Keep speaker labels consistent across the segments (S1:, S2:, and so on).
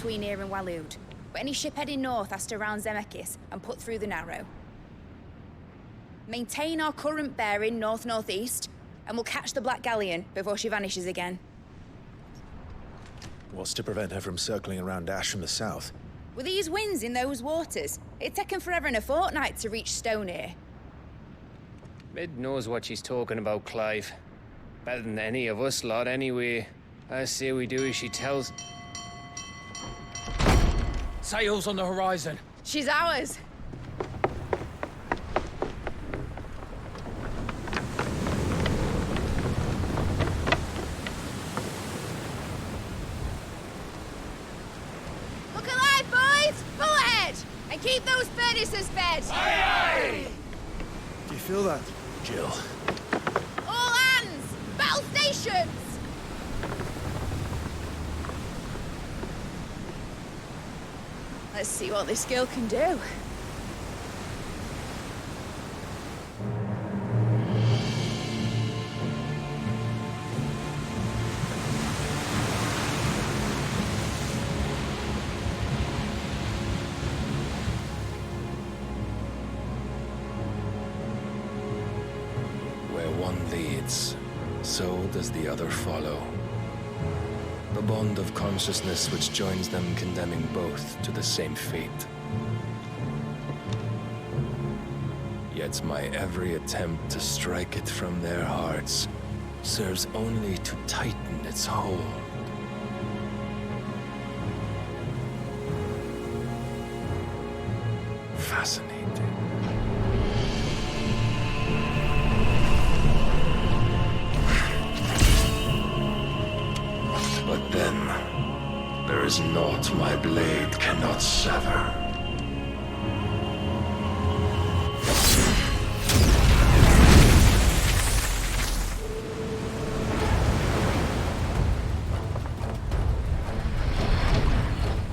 S1: between here and Waloed, but any ship heading north has to round Zemeckis and put through the Narrow. Maintain our current bearing north-northeast, and we'll catch the Black Galleon before she vanishes again.
S2: What's to prevent her from circling around Ash from the south?
S1: With these winds in those waters, it'd taken forever and a fortnight to reach Stonehere.
S3: Mid knows what she's talking about, Clive. Better than any of us lot, anyway. I say we do as she tells.
S4: Sails on the horizon.
S1: She's ours. Look alive, boys! Pull ahead! And keep those furnaces fed!
S4: Aye, aye!
S2: Do you feel that, Jill?
S1: All hands! Battle stations! Let's see what this girl can do.
S5: Where one leads, so does the other follow. The bond of consciousness which joins them condemning both to the same fate. Yet my every attempt to strike it from their hearts serves only to tighten its hold. Fascinating. But then, there is naught my blade cannot sever.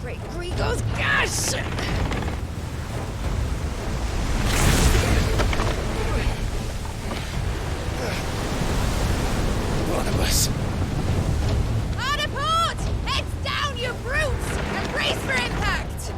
S1: Great Grigos, gosh!
S2: One of us.
S1: Hard port! Heads down, you brutes! And brace for impact!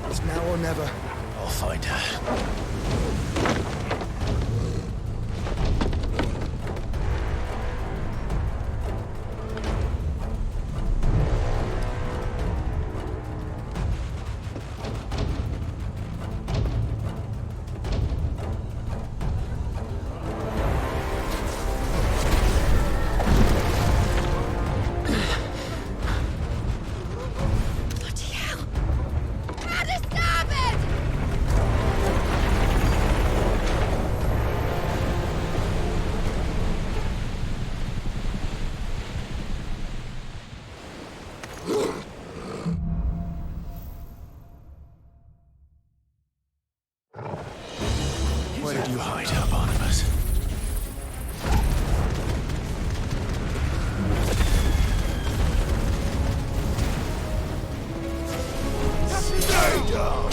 S2: It's now or never. I'll find her.
S1: Bloody hell! Hard to starboard!
S2: Where did you hide her, Barnabas? Stay down!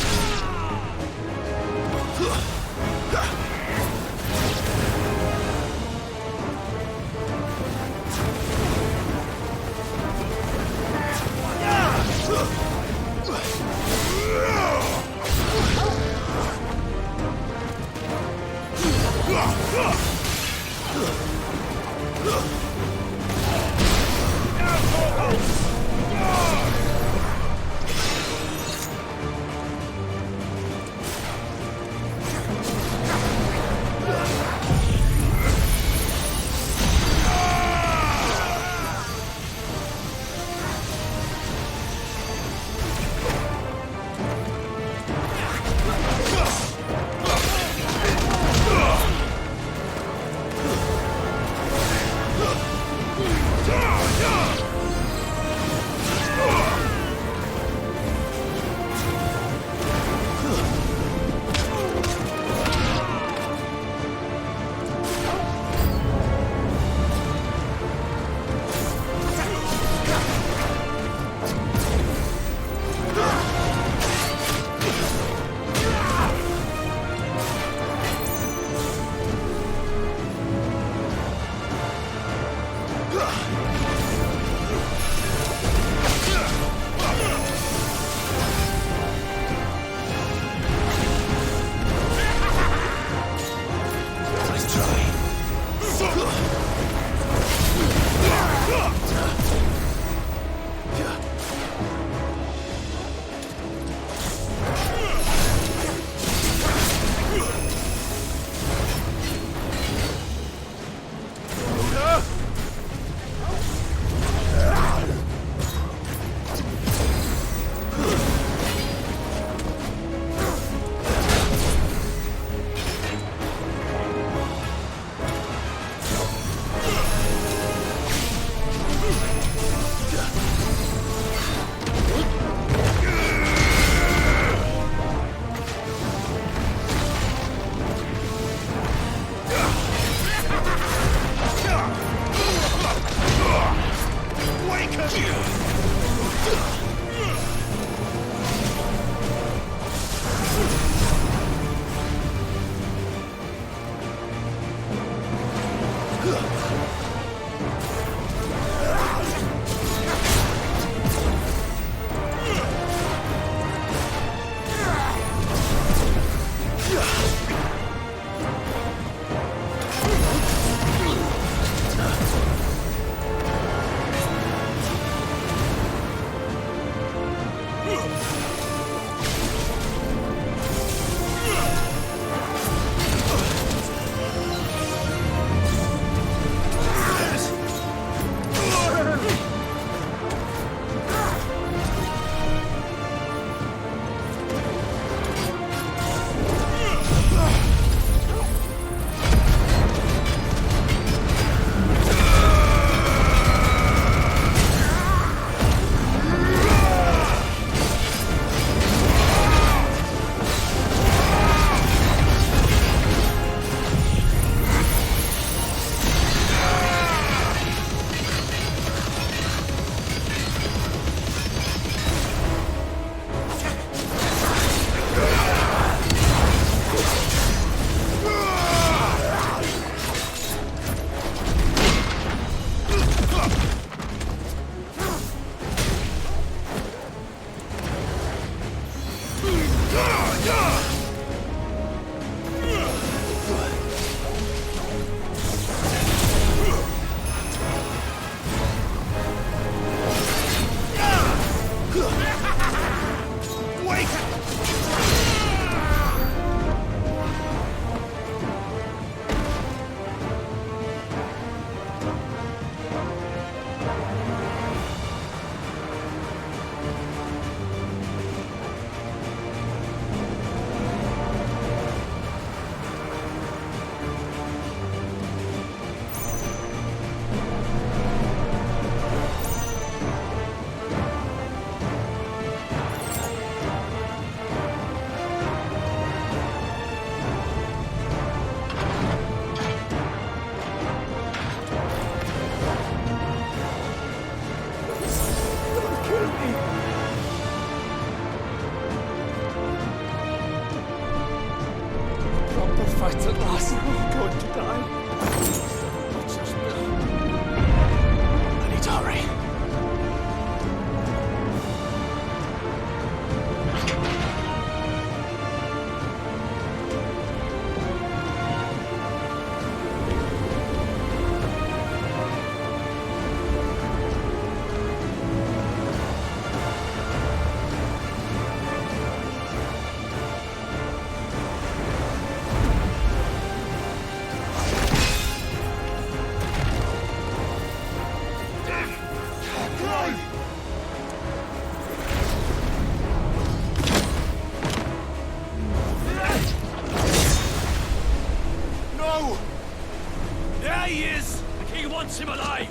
S4: Him alive!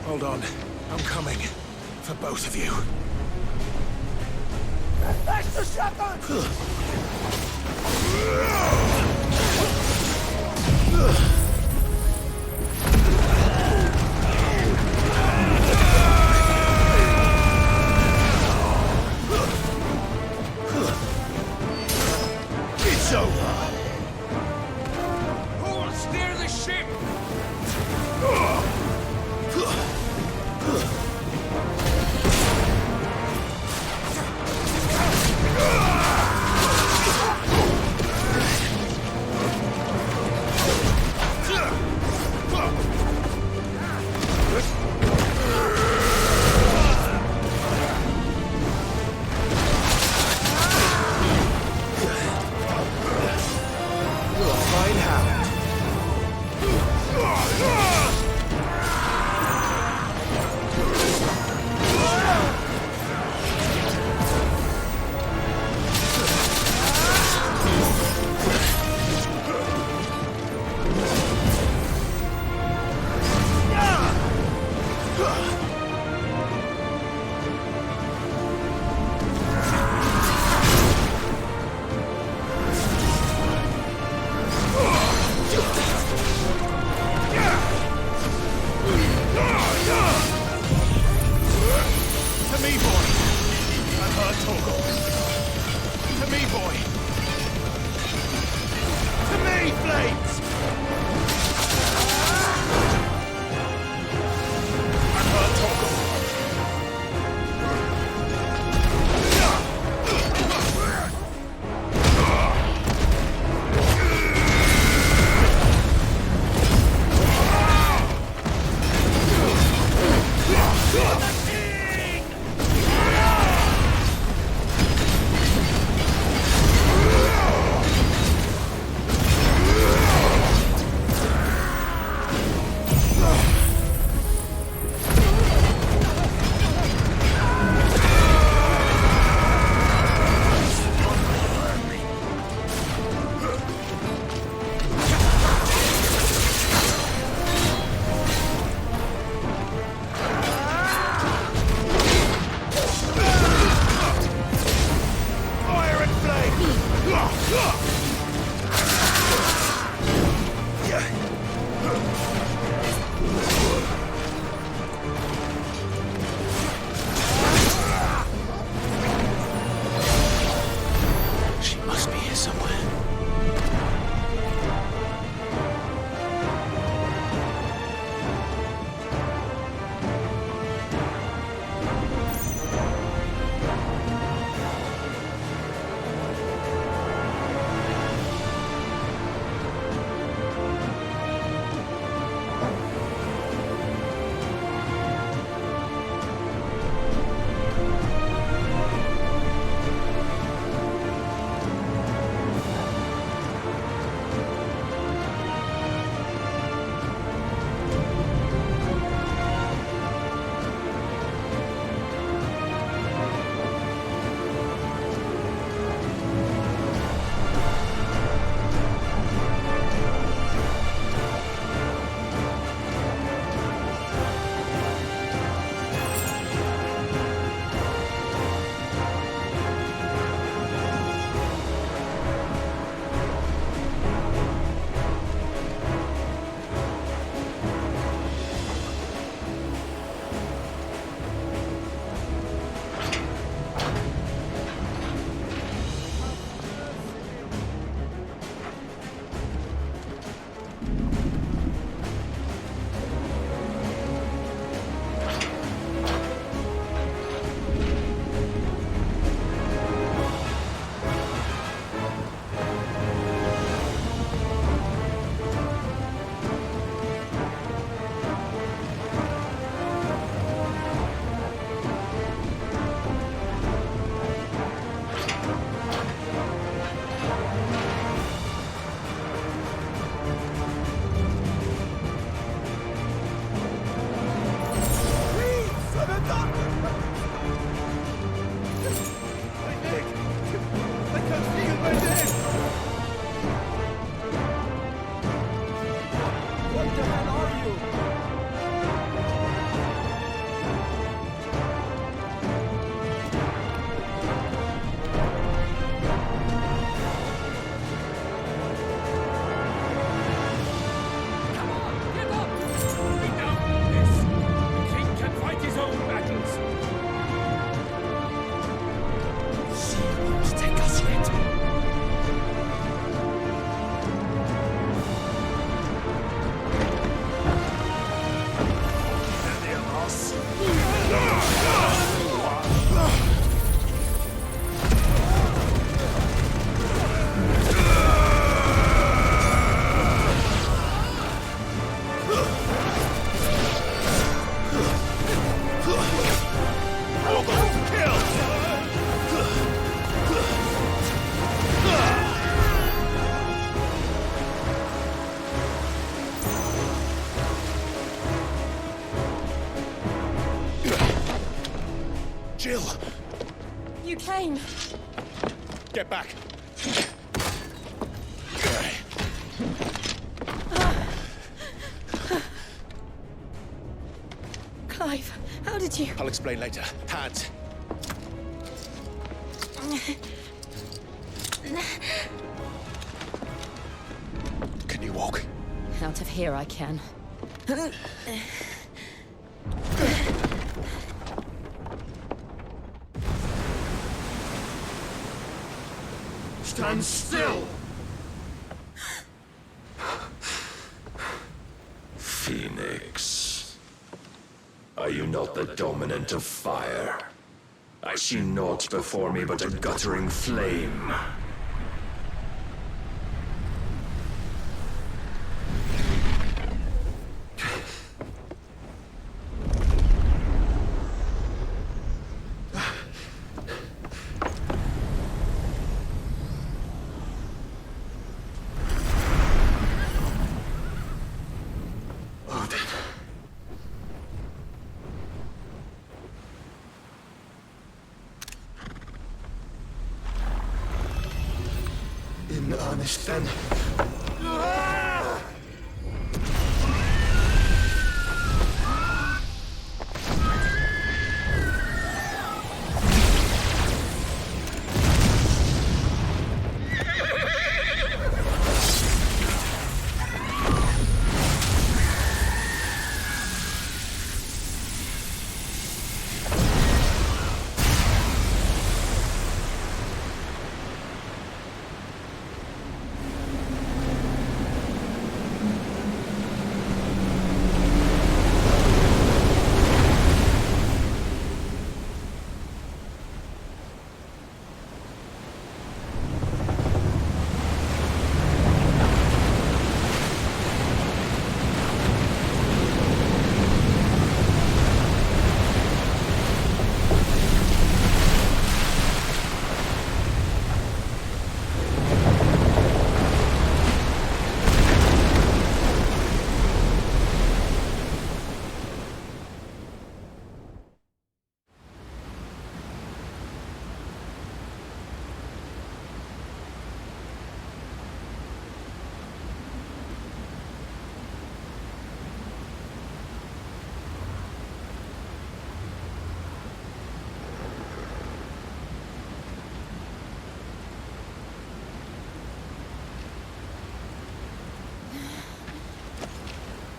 S2: Hold on. I'm coming. For both of you.
S4: That's the shotgun!
S2: It's over!
S4: Who will steer the ship?
S2: Get back!
S1: Clive, how did you...
S2: I'll explain later. Hands! Can you walk?
S1: Out of here I can.
S4: Stand still!
S5: Phoenix. Are you not the dominant of fire? I see naught before me but a guttering flame.
S2: In earnest, then.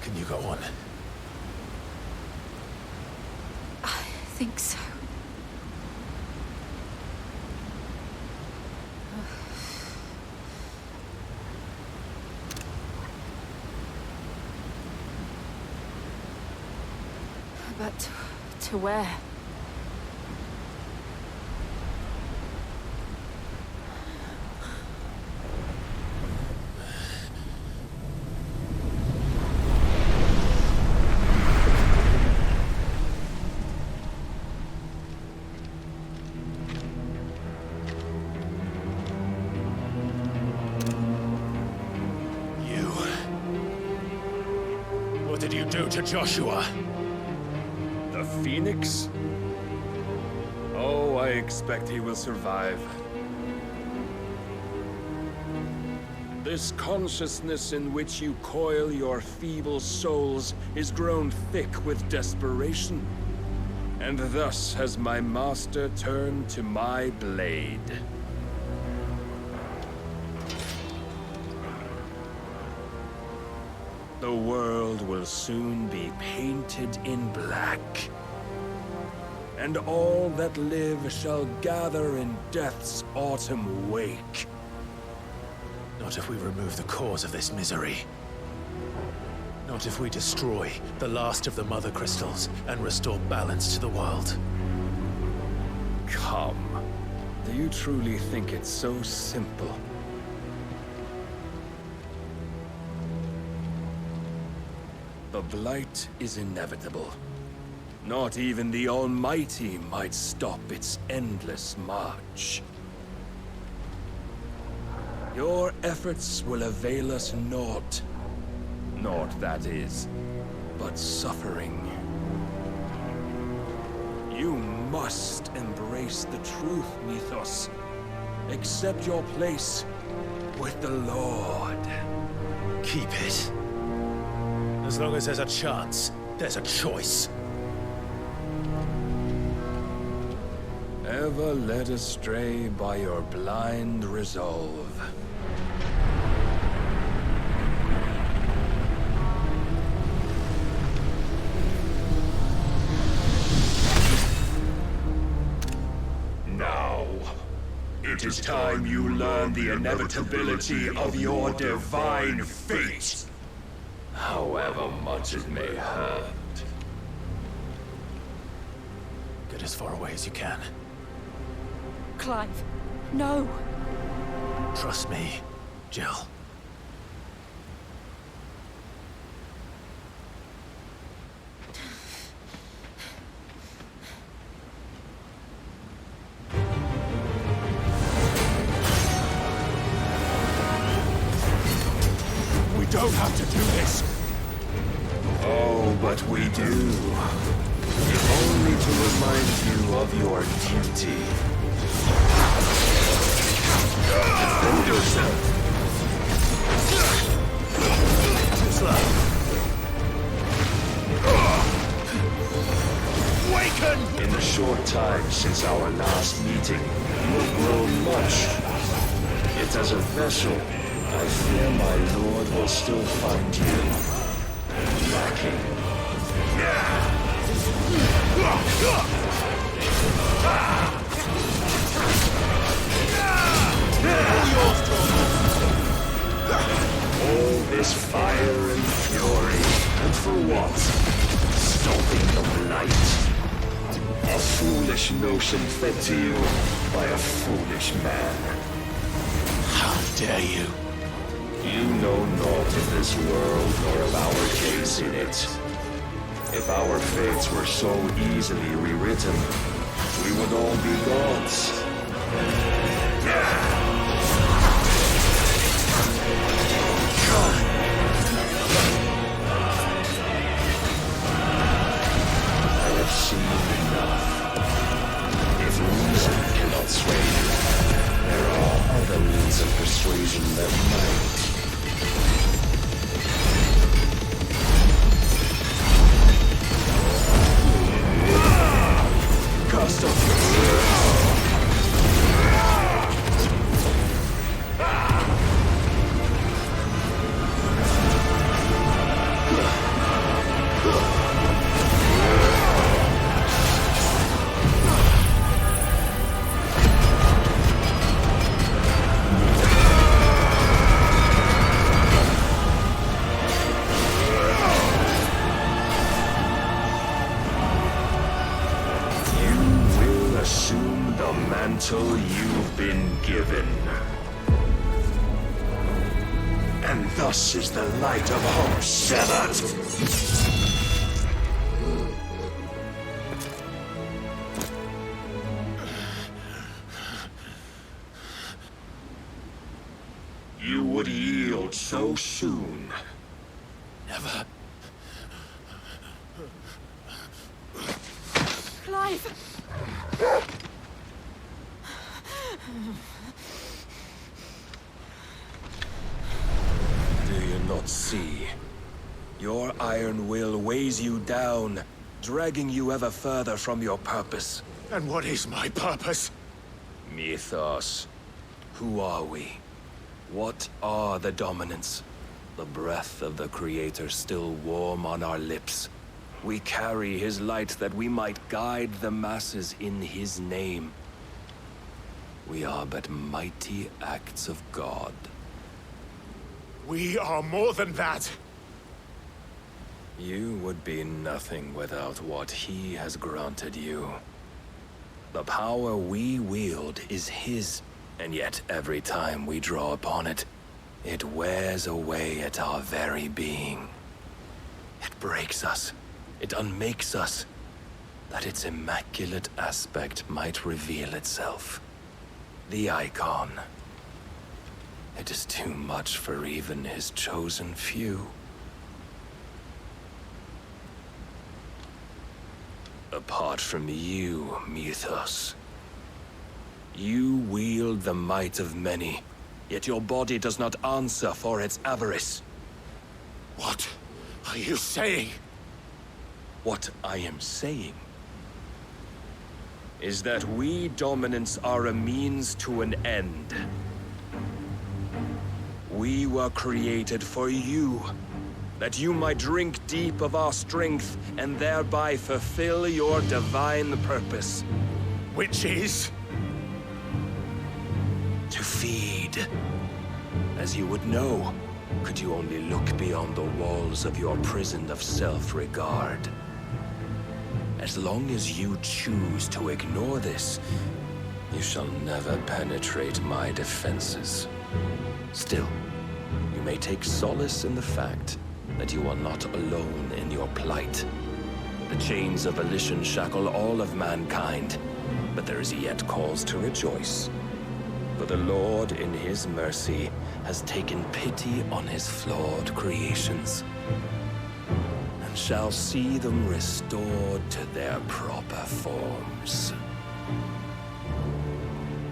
S2: Can you go on?
S1: I think so. But to where?
S2: What did you do to Joshua?
S5: The Phoenix? Oh, I expect he will survive. This consciousness in which you coil your feeble souls is grown thick with desperation. And thus has my master turned to my blade. The world will soon be painted in black. And all that live shall gather in death's autumn wake.
S2: Not if we remove the cause of this misery. Not if we destroy the last of the Mother Crystals and restore balance to the world.
S5: Come. Do you truly think it's so simple? The Blight is inevitable. Not even the Almighty might stop its endless march. Your efforts will avail us naught. Naught, that is, but suffering. You must embrace the truth, Mythos, Accept your place with the Lord.
S2: Keep it. As long as there's a chance, there's a choice.
S5: Ever led astray by your blind resolve.
S4: Now, it is time you learn the inevitability of your divine fate. However much it may hurt.
S2: Get as far away as you can.
S1: Clive, no.
S2: Trust me, Jill.
S4: We don't have to do this. Oh, but we do. If only to remind you of your duty. Defend yourself.
S2: Too slow.
S4: Waken! In the short time since our last meeting, you have grown much. Yet as a vessel, I fear my lord will still find you lacking. All this fire and fury, and for what? Stopping the blight. A foolish notion fed to you by a foolish man.
S2: How dare you?
S4: You know naught of this world nor of our case in it. If our fates were so easily rewritten, we would all be gods. I have seen enough. If reason cannot sway you, there are other means of persuasion that might. Mantle you've been given. And thus is the light of hope severed. You would yield so soon.
S2: Never.
S1: Clive!
S5: Do you not see? Your iron will weighs you down, dragging you ever further from your purpose.
S2: And what is my purpose?
S5: Mythos. Who are we? What are the dominants? The breath of the Creator still warm on our lips. We carry his light that we might guide the masses in his name. We are but mighty acts of God.
S2: We are more than that.
S5: You would be nothing without what he has granted you. The power we wield is his, and yet every time we draw upon it, it wears away at our very being. It breaks us. It unmakes us, that its immaculate aspect might reveal itself. The icon. It is too much for even his chosen few. Apart from you, Mythos, You wield the might of many, yet your body does not answer for its avarice.
S2: What are you saying?
S5: What I am saying is that we dominants are a means to an end. We were created for you, that you might drink deep of our strength and thereby fulfill your divine purpose.
S2: Which is?
S5: To feed. As you would know, could you only look beyond the walls of your prison of self-regard. As long as you choose to ignore this, you shall never penetrate my defenses. Still, you may take solace in the fact that you are not alone in your plight. The chains of volition shackle all of mankind, but there is yet cause to rejoice. For the Lord, in his mercy, has taken pity on his flawed creations, and shall see them restored to their proper forms.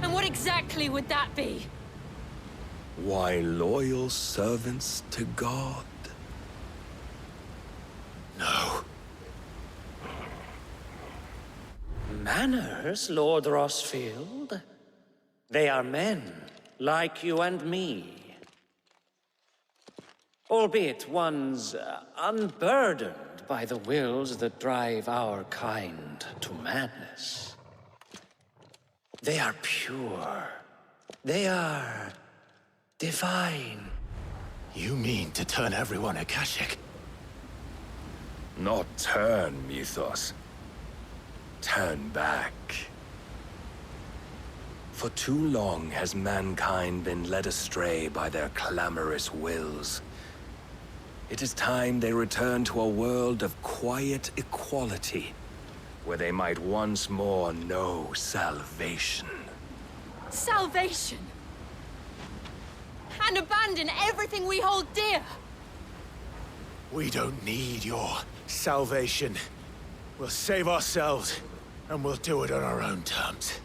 S1: And what exactly would that be?
S5: Why, loyal servants to God.
S2: No.
S6: Manners, Lord Rossfield? They are men, like you and me. Albeit ones unburdened by the wills that drive our kind to madness. They are pure. They are divine.
S2: You mean to turn everyone Akashic?
S5: Not turn, Mythos. Turn back. For too long has mankind been led astray by their clamorous wills. It is time they return to a world of quiet equality, where they might once more know salvation.
S1: Salvation! And abandon everything we hold dear!
S2: We don't need your salvation. We'll save ourselves, and we'll do it on our own terms.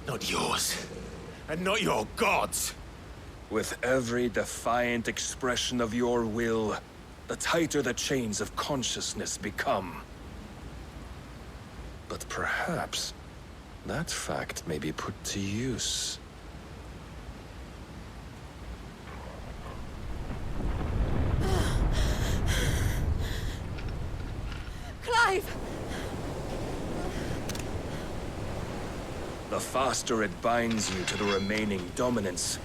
S2: Not yours. And not your gods!
S5: With every defiant expression of your will, the tighter the chains of consciousness become. But perhaps that fact may be put to use.
S1: Clive!
S5: The faster it binds you to the remaining dominance,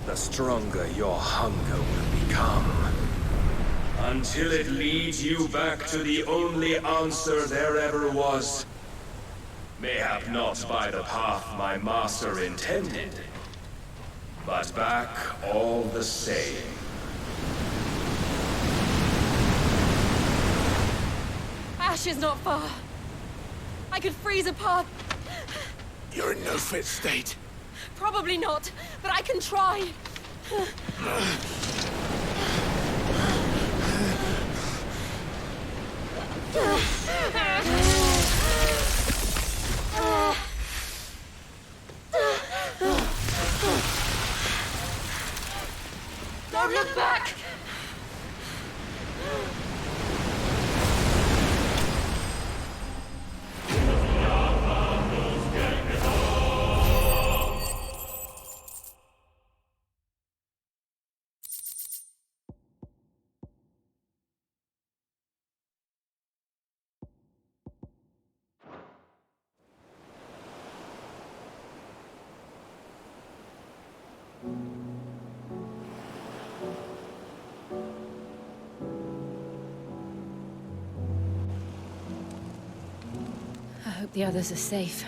S5: the stronger your hunger will become. Until it leads you back to the only answer there ever was. Mayhap not by the path my master intended, but back all the same.
S1: Ash is not far. I could freeze a path.
S2: You're in no fit state.
S1: Probably not, but I can try. Don't look back! I hope the others are safe.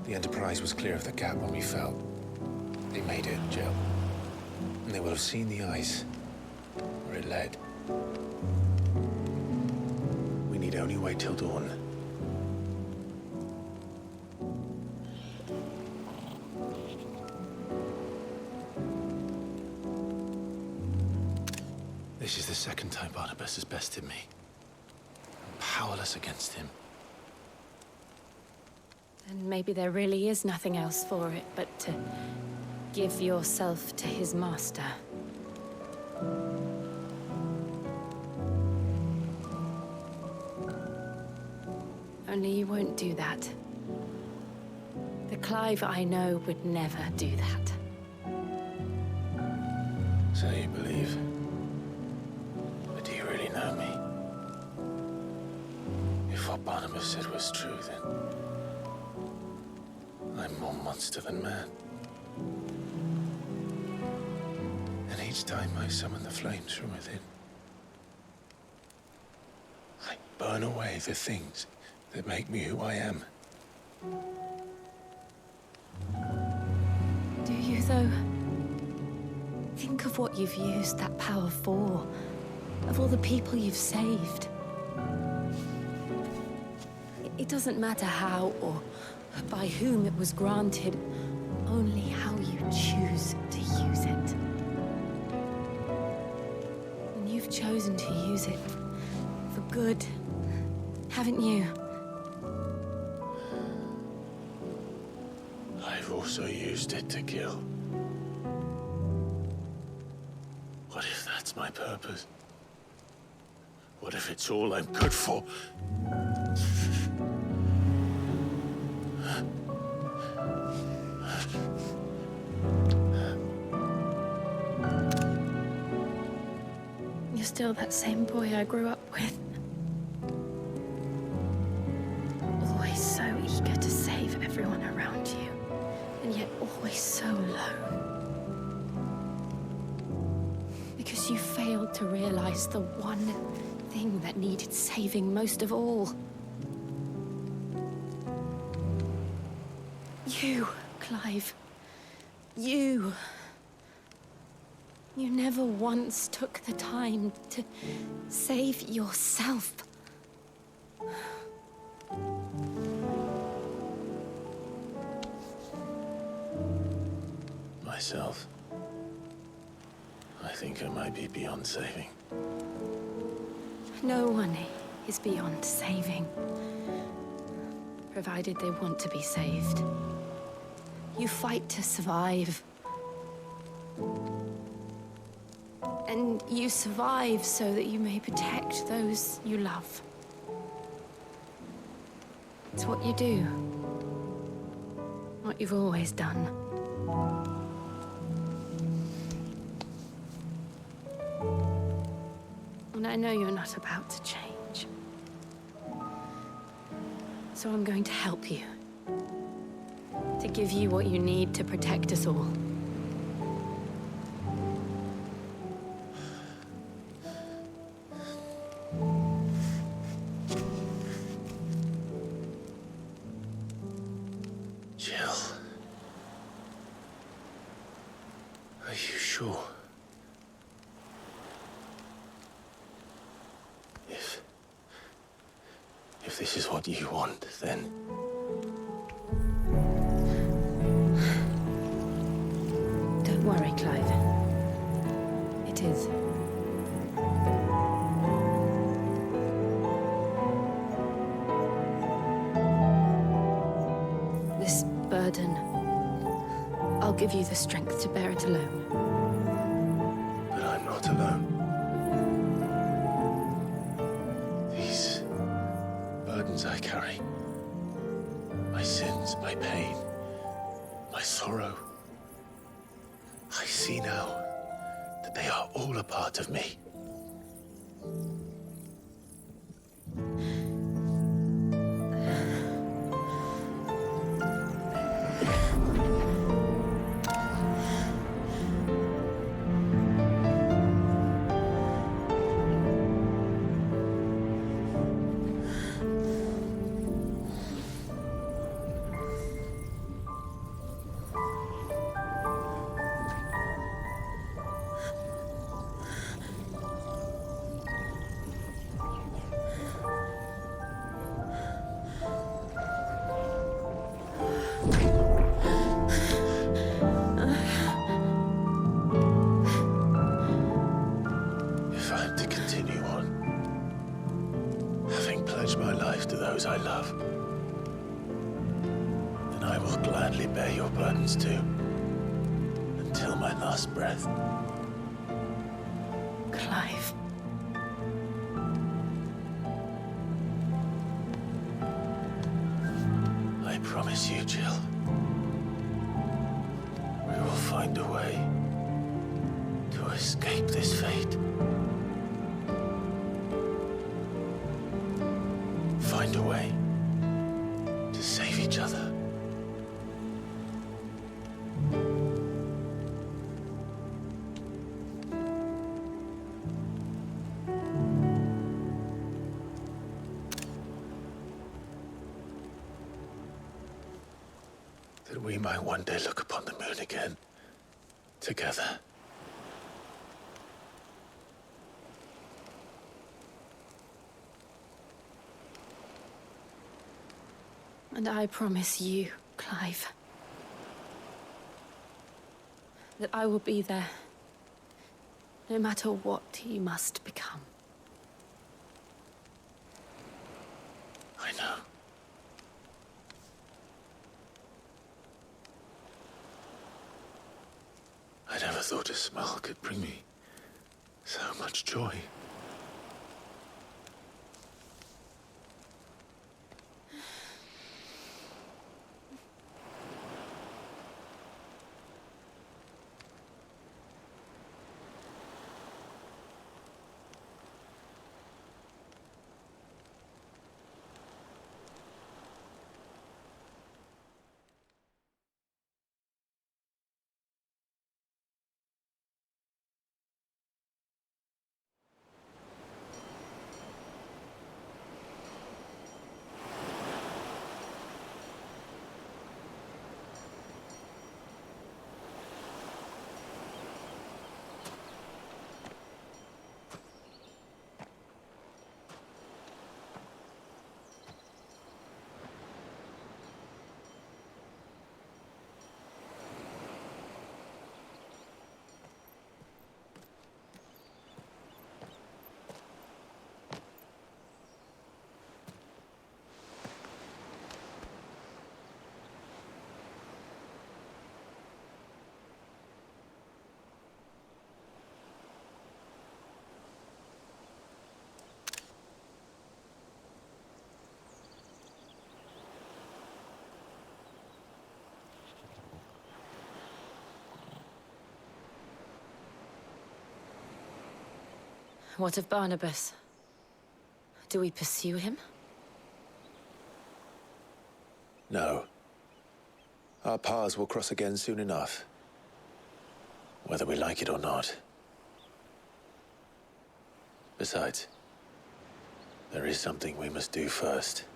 S2: The Enterprise was clear of the gap when we fell. They made it, Jill. And they will have seen the ice, where it led. We need only wait till dawn. This is the second time Barnabas has bested me. I'm powerless against him.
S7: then maybe there really is nothing else for it but to give yourself to his master. Only you won't do that. The Clive I know would never do that.
S2: So you believe? But do you really know me? If what Barnabas said was true, then I'm more monster than man. And each time I summon the flames from within, I burn away the things that make me who I am.
S7: Do you, though? Think of what you've used that power for, of all the people you've saved. It doesn't matter how or by whom it was granted, only how you choose to use it. And you've chosen to use it for good, haven't you?
S2: I've also used it to kill. What if that's my purpose? What if it's all I'm good for?
S7: You're still that same boy I grew up with. Always so eager to save everyone around you, and yet always so alone. Because you failed to realize the one thing that needed saving most of all. You, Clive. You. You never once took the time to save yourself.
S2: Myself? I think I might be beyond saving.
S7: No one is beyond saving, provided they want to be saved. You fight to survive. And you survive so that you may protect those you love. It's what you do. What you've always done. And I know you're not about to change. So I'm going to help you. To give you what you need to protect us all.
S2: Jill. Are you sure? If this is what you want, then...
S7: Don't worry, Clive. It is. This burden, I'll give you the strength to bear it alone.
S2: But I'm not alone. These burdens I carry, my sins, my pain, my sorrow, I see now that they are all a part of me. If I'm to continue on, having pledged my life to those I love, gladly bear your burdens too. Until my last breath.
S7: Clive.
S2: I promise you, Jill. We will find a way to escape this fate. Find a way to save each other. That we might one day look upon the moon again, together.
S7: And I promise you, Clive, that I will be there, no matter what you must become.
S2: I know. I never thought a smile could bring me so much joy.
S7: What of Barnabas? Do we pursue him?
S2: No. Our paths will cross again soon enough. Whether we like it or not. Besides, there is something we must do first.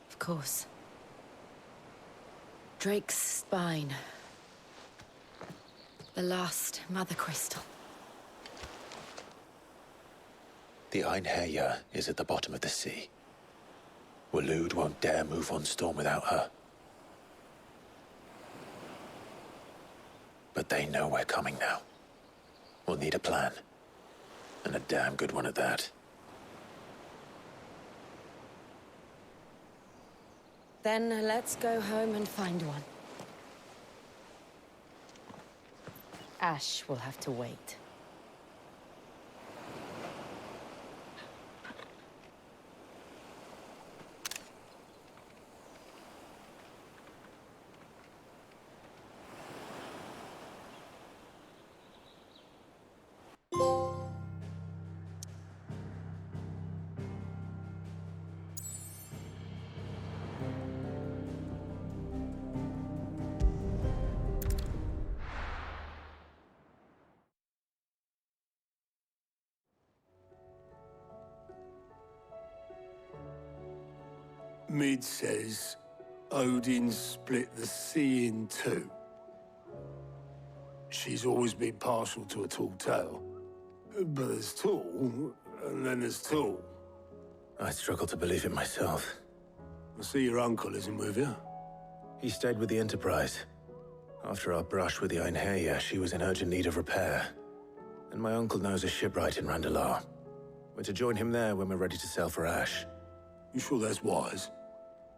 S7: Of course. Drake's spine. The last Mother Crystal.
S2: The Einherjar is at the bottom of the sea. Waloed won't dare move on Storm without her. But they know we're coming now. We'll need a plan. And a damn good one at that.
S7: Then let's go home and find one. Ash will have to wait.
S8: Mid says Odin split the sea in two. She's always been partial to a tall tale. But there's tall, and then there's tall.
S2: I struggle to believe it myself.
S8: I see your uncle isn't with you.
S2: He stayed with the Enterprise. After our brush with the Einherjar, she was in urgent need of repair. And my uncle knows a shipwright in Randalar. We're to join him there when we're ready to sail for Ash.
S8: You sure that's wise?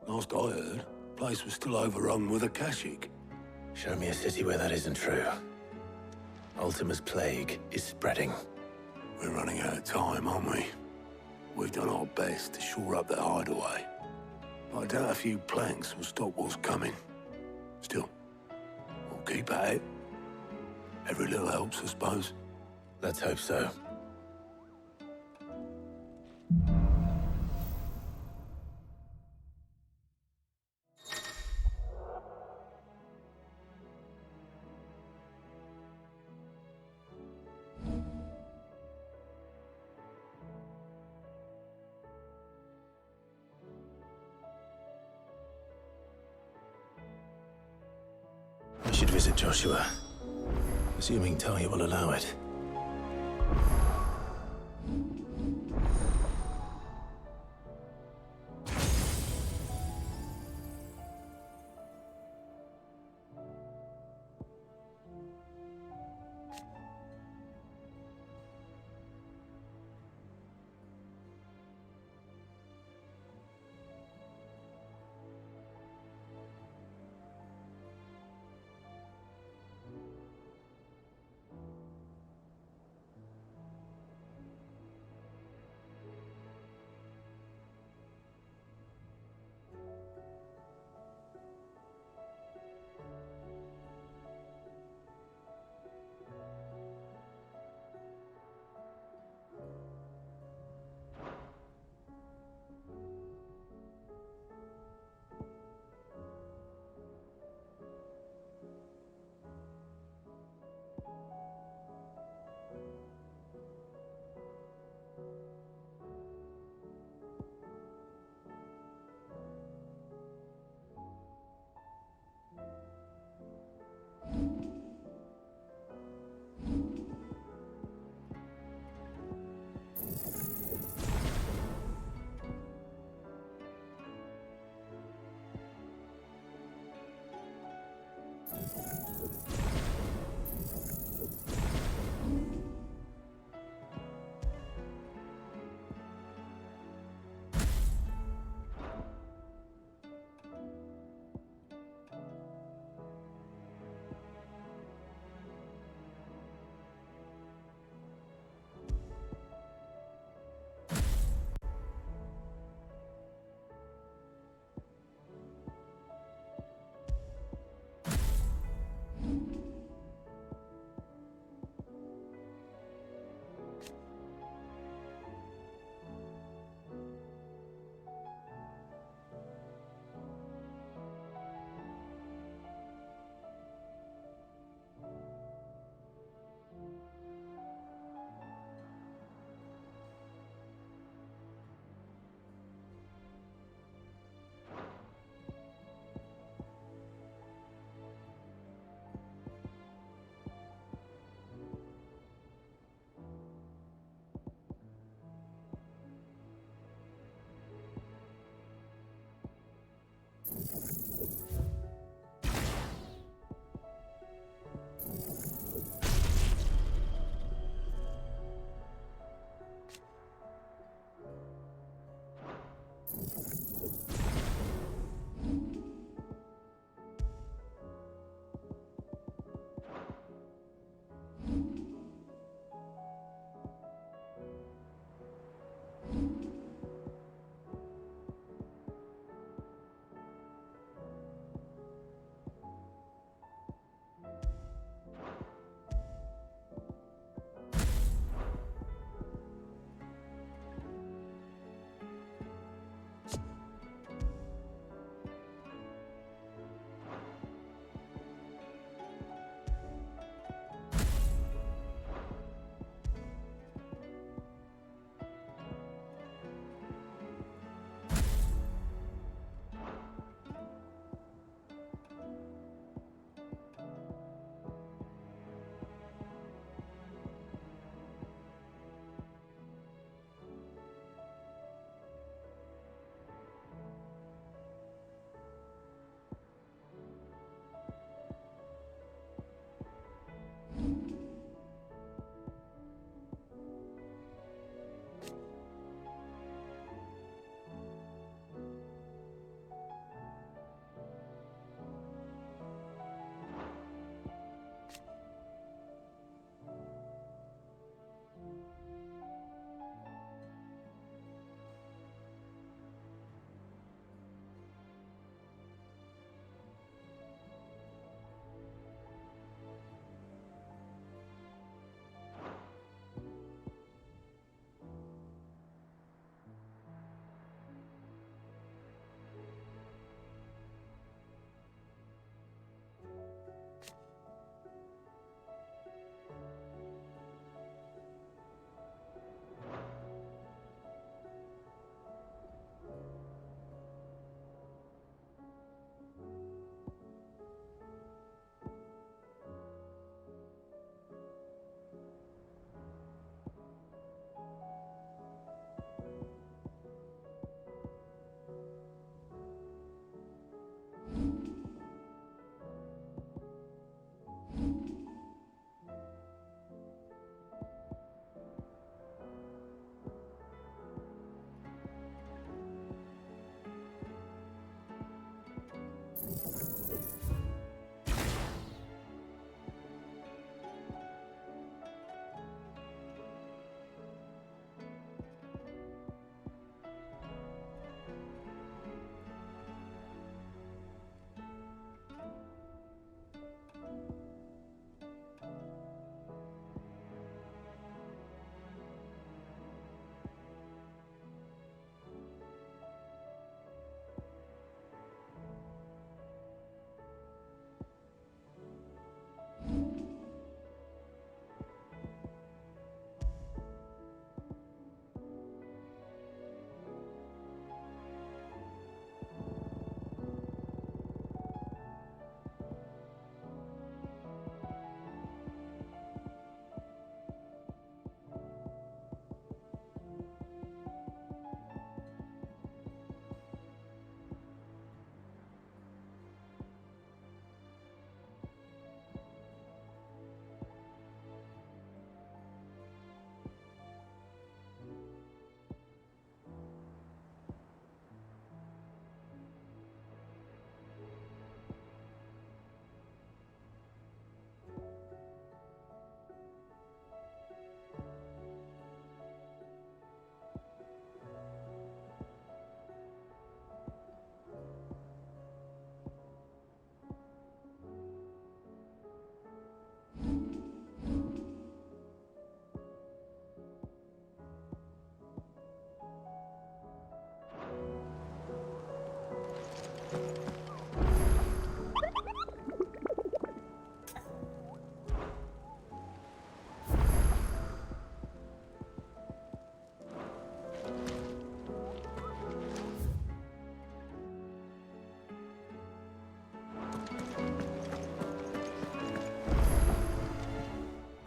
S8: Last I heard, the place was still overrun with Akashic.
S2: Show me a city where that isn't true. Ultima's plague is spreading.
S8: We're running out of time, aren't we? We've done our best to shore up that hideaway. But I doubt a few planks will stop what's coming. Still, we'll keep at it. Every little helps, I suppose.
S2: Let's hope so. We should visit Joshua. Assuming Talia will allow it.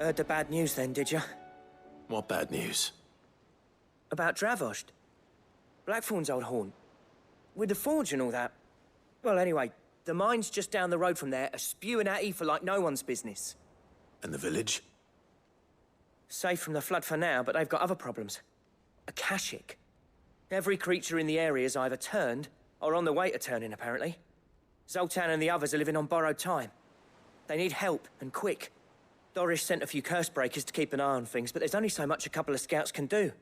S9: Heard the bad news then, did you?
S2: What bad news?
S9: About Dravost. Blackthorn's old haunt. With the forge and all that. Well, anyway, the mines just down the road from there are spewing out ether like no one's business.
S2: And the village?
S9: Safe from the flood for now, but they've got other problems. Akashic. Every creature in the area is either turned or on the way to turning, apparently. Zoltan and the others are living on borrowed time. They need help, and quick. Doris sent a few curse breakers to keep an eye on things, but there's only so much a couple of scouts can do.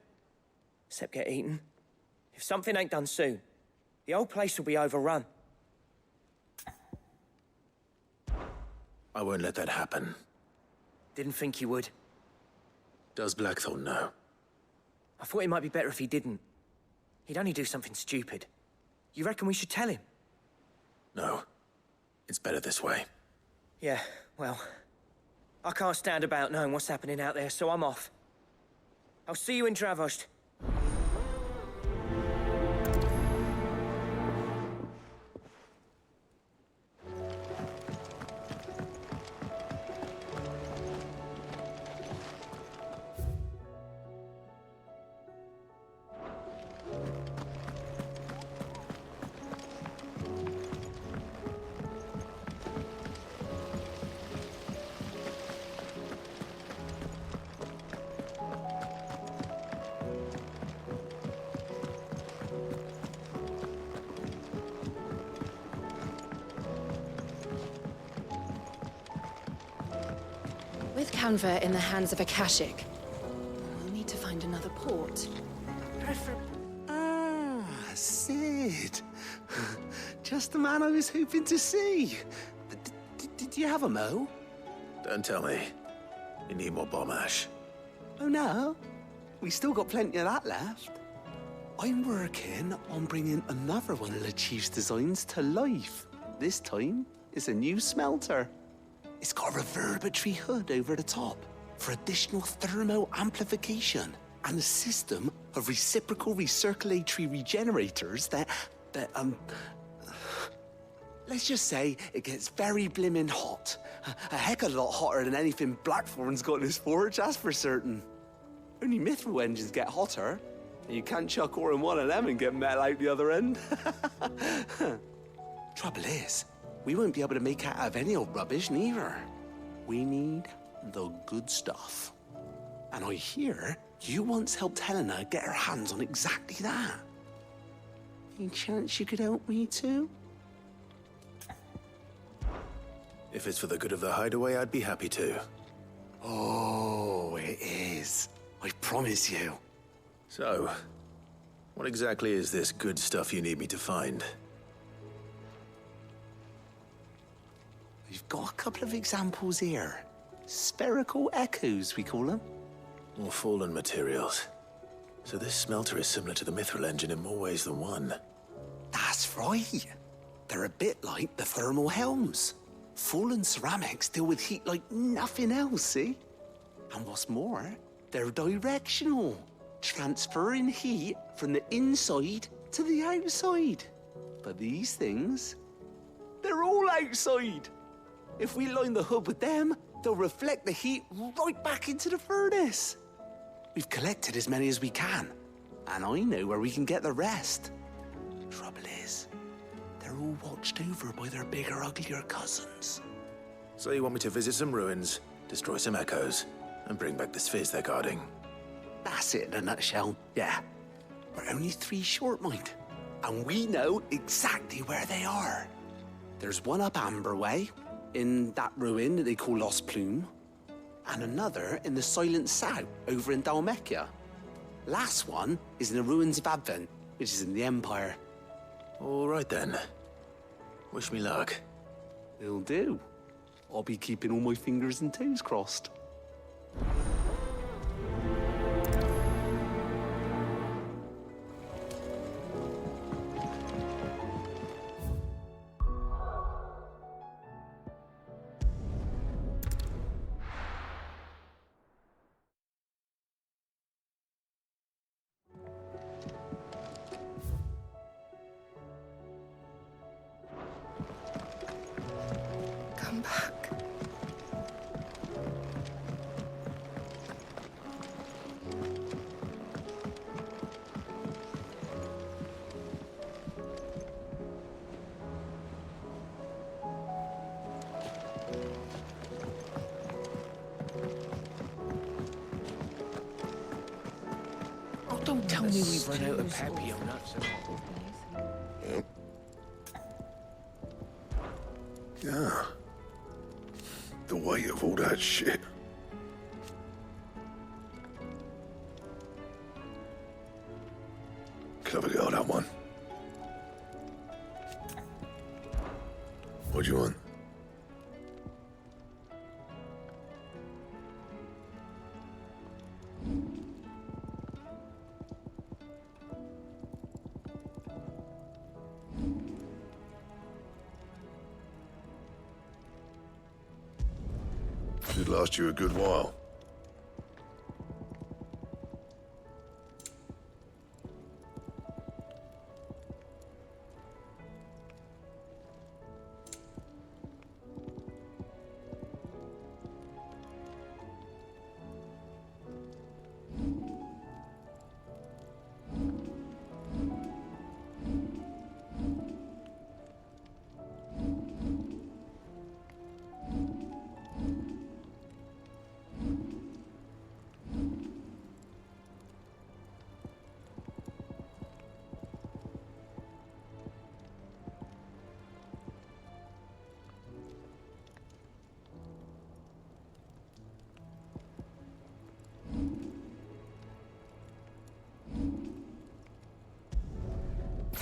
S9: Except get eaten. If something ain't done soon, the whole place will be overrun.
S2: I won't let that happen.
S9: Didn't think you would.
S2: Does Blackthorn know?
S9: I thought it might be better if he didn't. He'd only do something stupid. You reckon we should tell him?
S2: No. It's better this way.
S9: Yeah, well, I can't stand about knowing what's happening out there, so I'm off. I'll see you in Dravost.
S7: With Canva in the hands of Akashic, we'll need to find another port.
S10: Ah, Sid. Just the man I was hoping to see. Did you have a mo?
S2: Don't tell me. You need more bomb ash.
S10: Oh, no. We still got plenty of that left. I'm working on bringing another one of the Chief's designs to life. This time, it's a new smelter. It's got a reverberatory hood over the top for additional thermo amplification and a system of reciprocal recirculatory regenerators that let's just say it gets very blimmin' hot. A heck of a lot hotter than anything Blackthorn's got in his forge, that's for certain. Only mithril engines get hotter, and you can't chuck ore in one of them and get metal out the other end. Trouble is, we won't be able to make out of any old rubbish, neither. We need the good stuff. And I hear you once helped Helena get her hands on exactly that. Any chance you could help me too?
S2: If it's for the good of the hideaway, I'd be happy to.
S10: Oh, it is. I promise you.
S2: So, what exactly is this good stuff you need me to find?
S10: We've got a couple of examples here. Spherical echoes, we call them.
S2: More fallen materials. So this smelter is similar to the mithril engine in more ways than one.
S10: That's right. They're a bit like the thermal helms. Fallen ceramics deal with heat like nothing else, see? And what's more, they're directional, transferring heat from the inside to the outside. But these things, they're all outside. If we line the hood with them, they'll reflect the heat right back into the furnace. We've collected as many as we can, and I know where we can get the rest. Trouble is, they're all watched over by their bigger, uglier cousins.
S2: So you want me to visit some ruins, destroy some echoes, and bring back the spheres they're guarding?
S10: That's it in a nutshell, yeah. We're only 3 short, mind, and we know exactly where they are. There's one up Amber Way, in that ruin that they call Lost Plume, and another in the Silent South over in Dalmekia. Last one is in the ruins of Advent, which is in the Empire.
S2: All right then. Wish me luck.
S10: Will do. I'll be keeping all my fingers and toes crossed.
S7: Come back.
S9: me we've run out of papio nuts and all.
S8: Yep. Yeah. The weight of all that shit. Clever girl, that one. What do you want? Should last you a good while.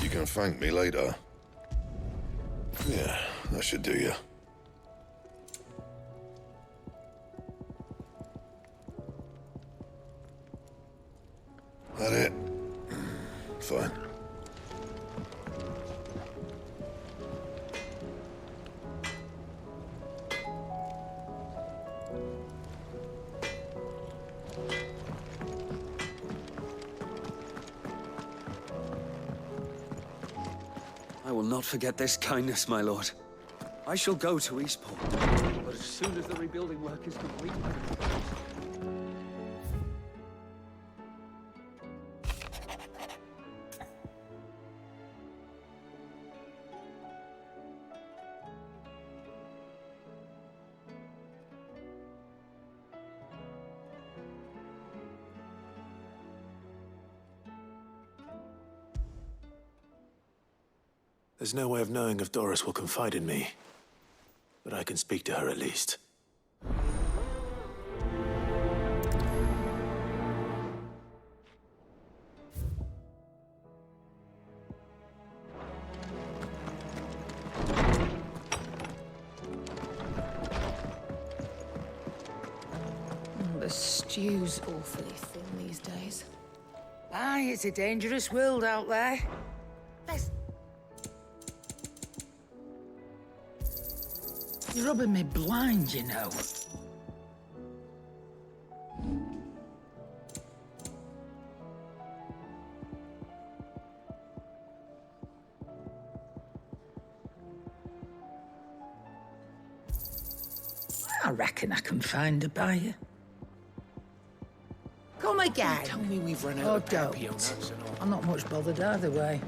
S8: You can thank me later. Yeah, that should do you. That it? Fine.
S11: I will not forget this kindness, my lord. I shall go to Eastport, but as soon as the rebuilding work is complete,
S2: There's no way of knowing if Doris will confide in me, but I can speak to her at least.
S12: The stew's awfully thin these days.
S13: Aye, it's a dangerous world out there. You're rubbing me blind, you know. I reckon I can find a buyer. Come again.
S9: Tell me we've run out
S13: Oh,
S9: of papio
S13: don't.
S9: nuts and all.
S13: I'm not much bothered either way.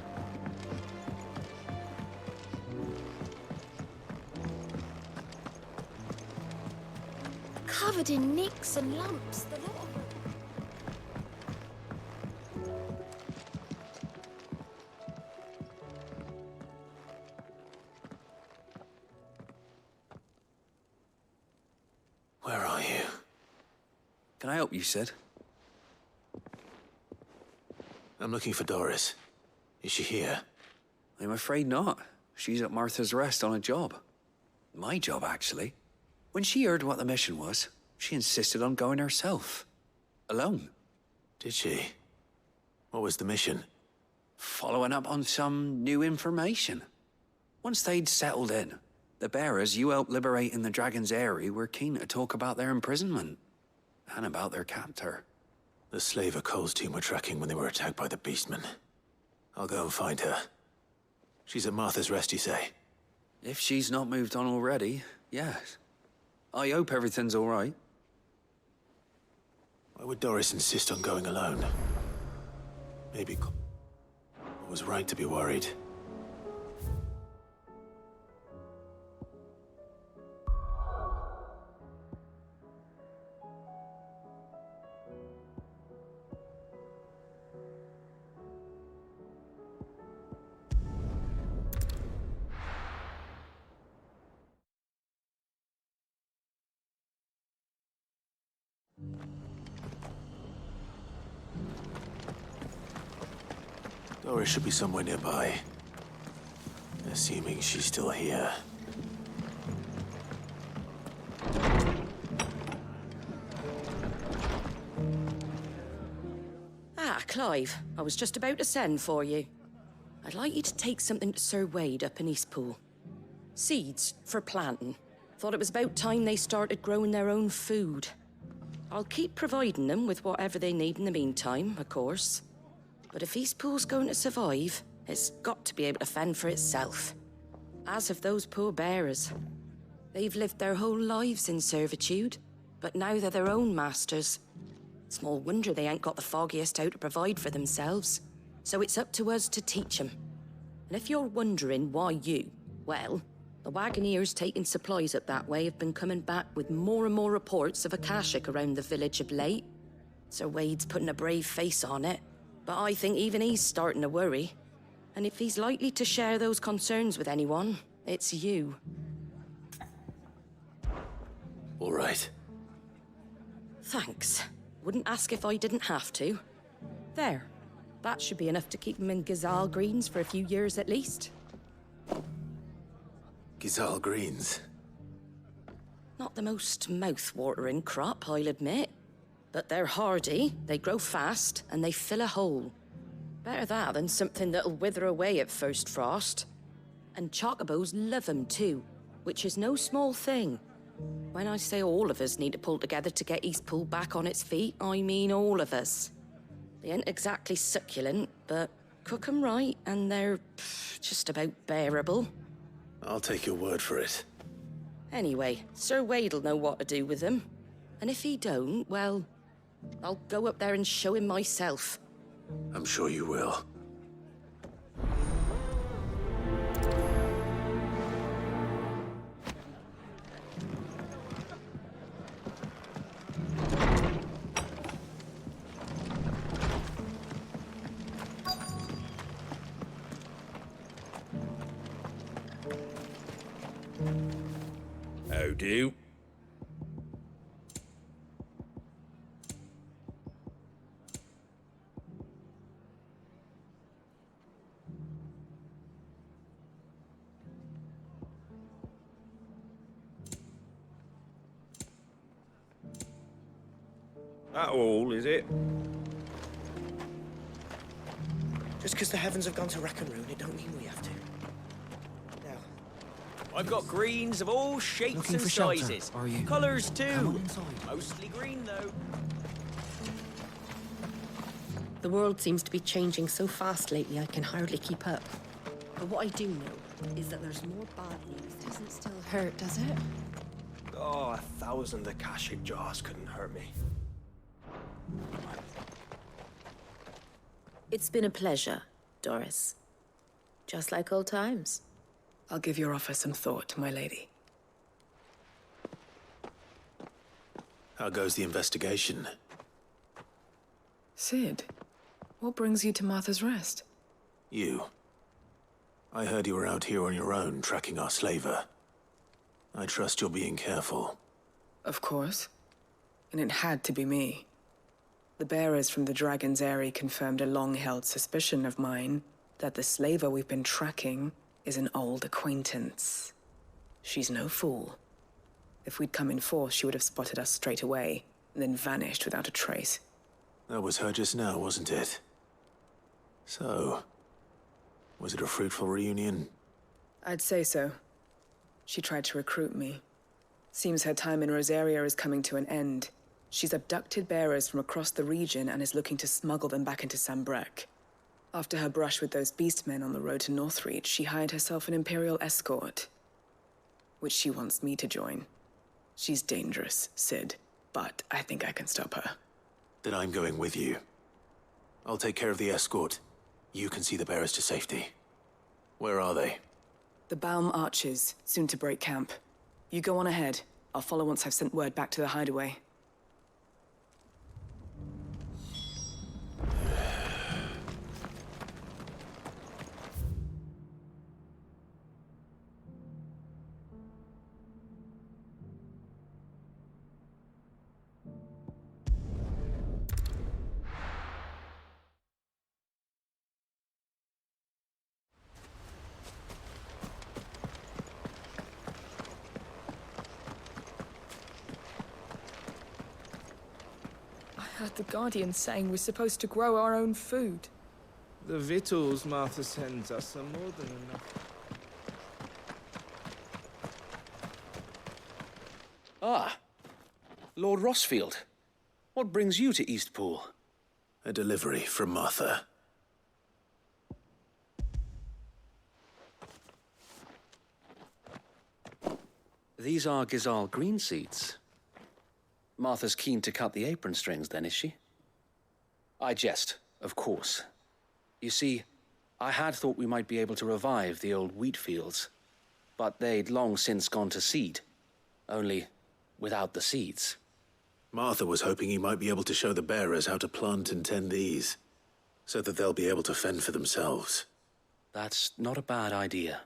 S7: Covered in nicks and lumps, the lot of them.
S2: Where are you?
S11: can I help you, Sid?
S2: I'm looking for Doris. Is she here?
S11: I'm afraid not. She's at Martha's Rest on a job. My job, actually. When she heard what the mission was, she insisted on going herself. Alone.
S2: Did she? What was the mission?
S11: Following up on some new information. Once they'd settled in, the bearers you helped liberate in the Dragon's Eyrie were keen to talk about their imprisonment. And about their captor.
S2: The slaver Cole's team were tracking when they were attacked by the Beastmen. I'll go and find her. She's at Martha's Rest, you say?
S11: If she's not moved on already, yes. I hope everything's all right.
S2: Why would Doris insist on going alone? Maybe Cole was right to be worried. Laura should be somewhere nearby. Assuming she's still here.
S7: Ah, Clive. I was just about to send for you. I'd like you to take something to Sir Wade up in Eastpool. Seeds for planting. Thought it was about time they started growing their own food. I'll keep providing them with whatever they need in the meantime, of course. But if Eastpool's going to survive, it's got to be able to fend for itself. As have those poor bearers. They've lived their whole lives in servitude, but now they're their own masters. Small wonder they ain't got the foggiest how to provide for themselves. So it's up to us to teach them. And if you're wondering why well, the Wagoneers taking supplies up that way have been coming back with more and more reports of Akashic around the village of late. Sir Wade's putting a brave face on it, but I think even he's starting to worry. And if he's likely to share those concerns with anyone, it's you.
S2: All right.
S7: Thanks. Wouldn't ask if I didn't have to. There. That should be enough to keep him in Gazal Greens for a few years at least.
S2: Gazal Greens?
S7: Not the most mouth-watering crop, I'll admit. But they're hardy, they grow fast, and they fill a hole. Better that than something that'll wither away at first frost. And chocobos love 'em too, which is no small thing. When I say all of us need to pull together to get Eastpool back on its feet, I mean all of us. They ain't exactly succulent, but cook 'em right and they're just about bearable.
S2: I'll take your word for it.
S7: Anyway, Sir Wade'll know what to do with them. And if he don't, well, I'll go up there and show him myself.
S2: I'm sure you will.
S14: How do? That all, is it?
S9: Just because the heavens have gone to rack and ruin, it don't mean we have to. Now,
S15: I've got greens of all shapes
S11: Looking
S15: and
S11: for shelter,
S15: sizes.
S11: are you?
S15: Colours too.
S11: Come on inside.
S15: Mostly green though.
S12: The world seems to be changing so fast lately, I can hardly keep up. But what I do know is that there's more bad news.
S7: It doesn't still hurt, does it?
S9: oh, 1,000 Akashic jars couldn't hurt me.
S12: It's been a pleasure, Doris. Just like old times.
S16: I'll give your offer some thought, my lady.
S2: How goes the investigation?
S16: Sid, what brings you to Martha's Rest?
S2: You. I heard you were out here on your own, tracking our slaver. I trust you're being careful.
S16: Of course. And it had to be me. The bearers from the Dragon's Eyrie confirmed a long-held suspicion of mine that the slaver we've been tracking is an old acquaintance. She's no fool. If we'd come in force, she would have spotted us straight away, and then vanished without a trace.
S2: That was her just now, wasn't it? So, was it a fruitful reunion?
S16: I'd say so. She tried to recruit me. Seems her time in Rosaria is coming to an end. She's abducted bearers from across the region and is looking to smuggle them back into Sambrek. After her brush with those beastmen on the road to Northreach, she hired herself an Imperial escort, which she wants me to join. She's dangerous, Sid, but I think I can stop her.
S2: Then I'm going with you. I'll take care of the escort. You can see the bearers to safety. Where are they?
S16: The Baum Archers, soon to break camp. You go on ahead. I'll follow once I've sent word back to the hideaway. heard the Guardian saying we're supposed to grow our own food.
S17: The victuals Martha sends us are more than enough.
S11: Ah, Lord Rossfield. What brings you to Eastpool?
S2: A delivery from Martha.
S11: These are Gizal green seeds. Martha's keen to cut the apron strings, then, is she? I jest, of course. You see, I had thought we might be able to revive the old wheat fields, but they'd long since gone to seed, only without the seeds.
S2: Martha was hoping he might be able to show the bearers how to plant and tend these, so that they'll be able to fend for themselves.
S11: That's not a bad idea.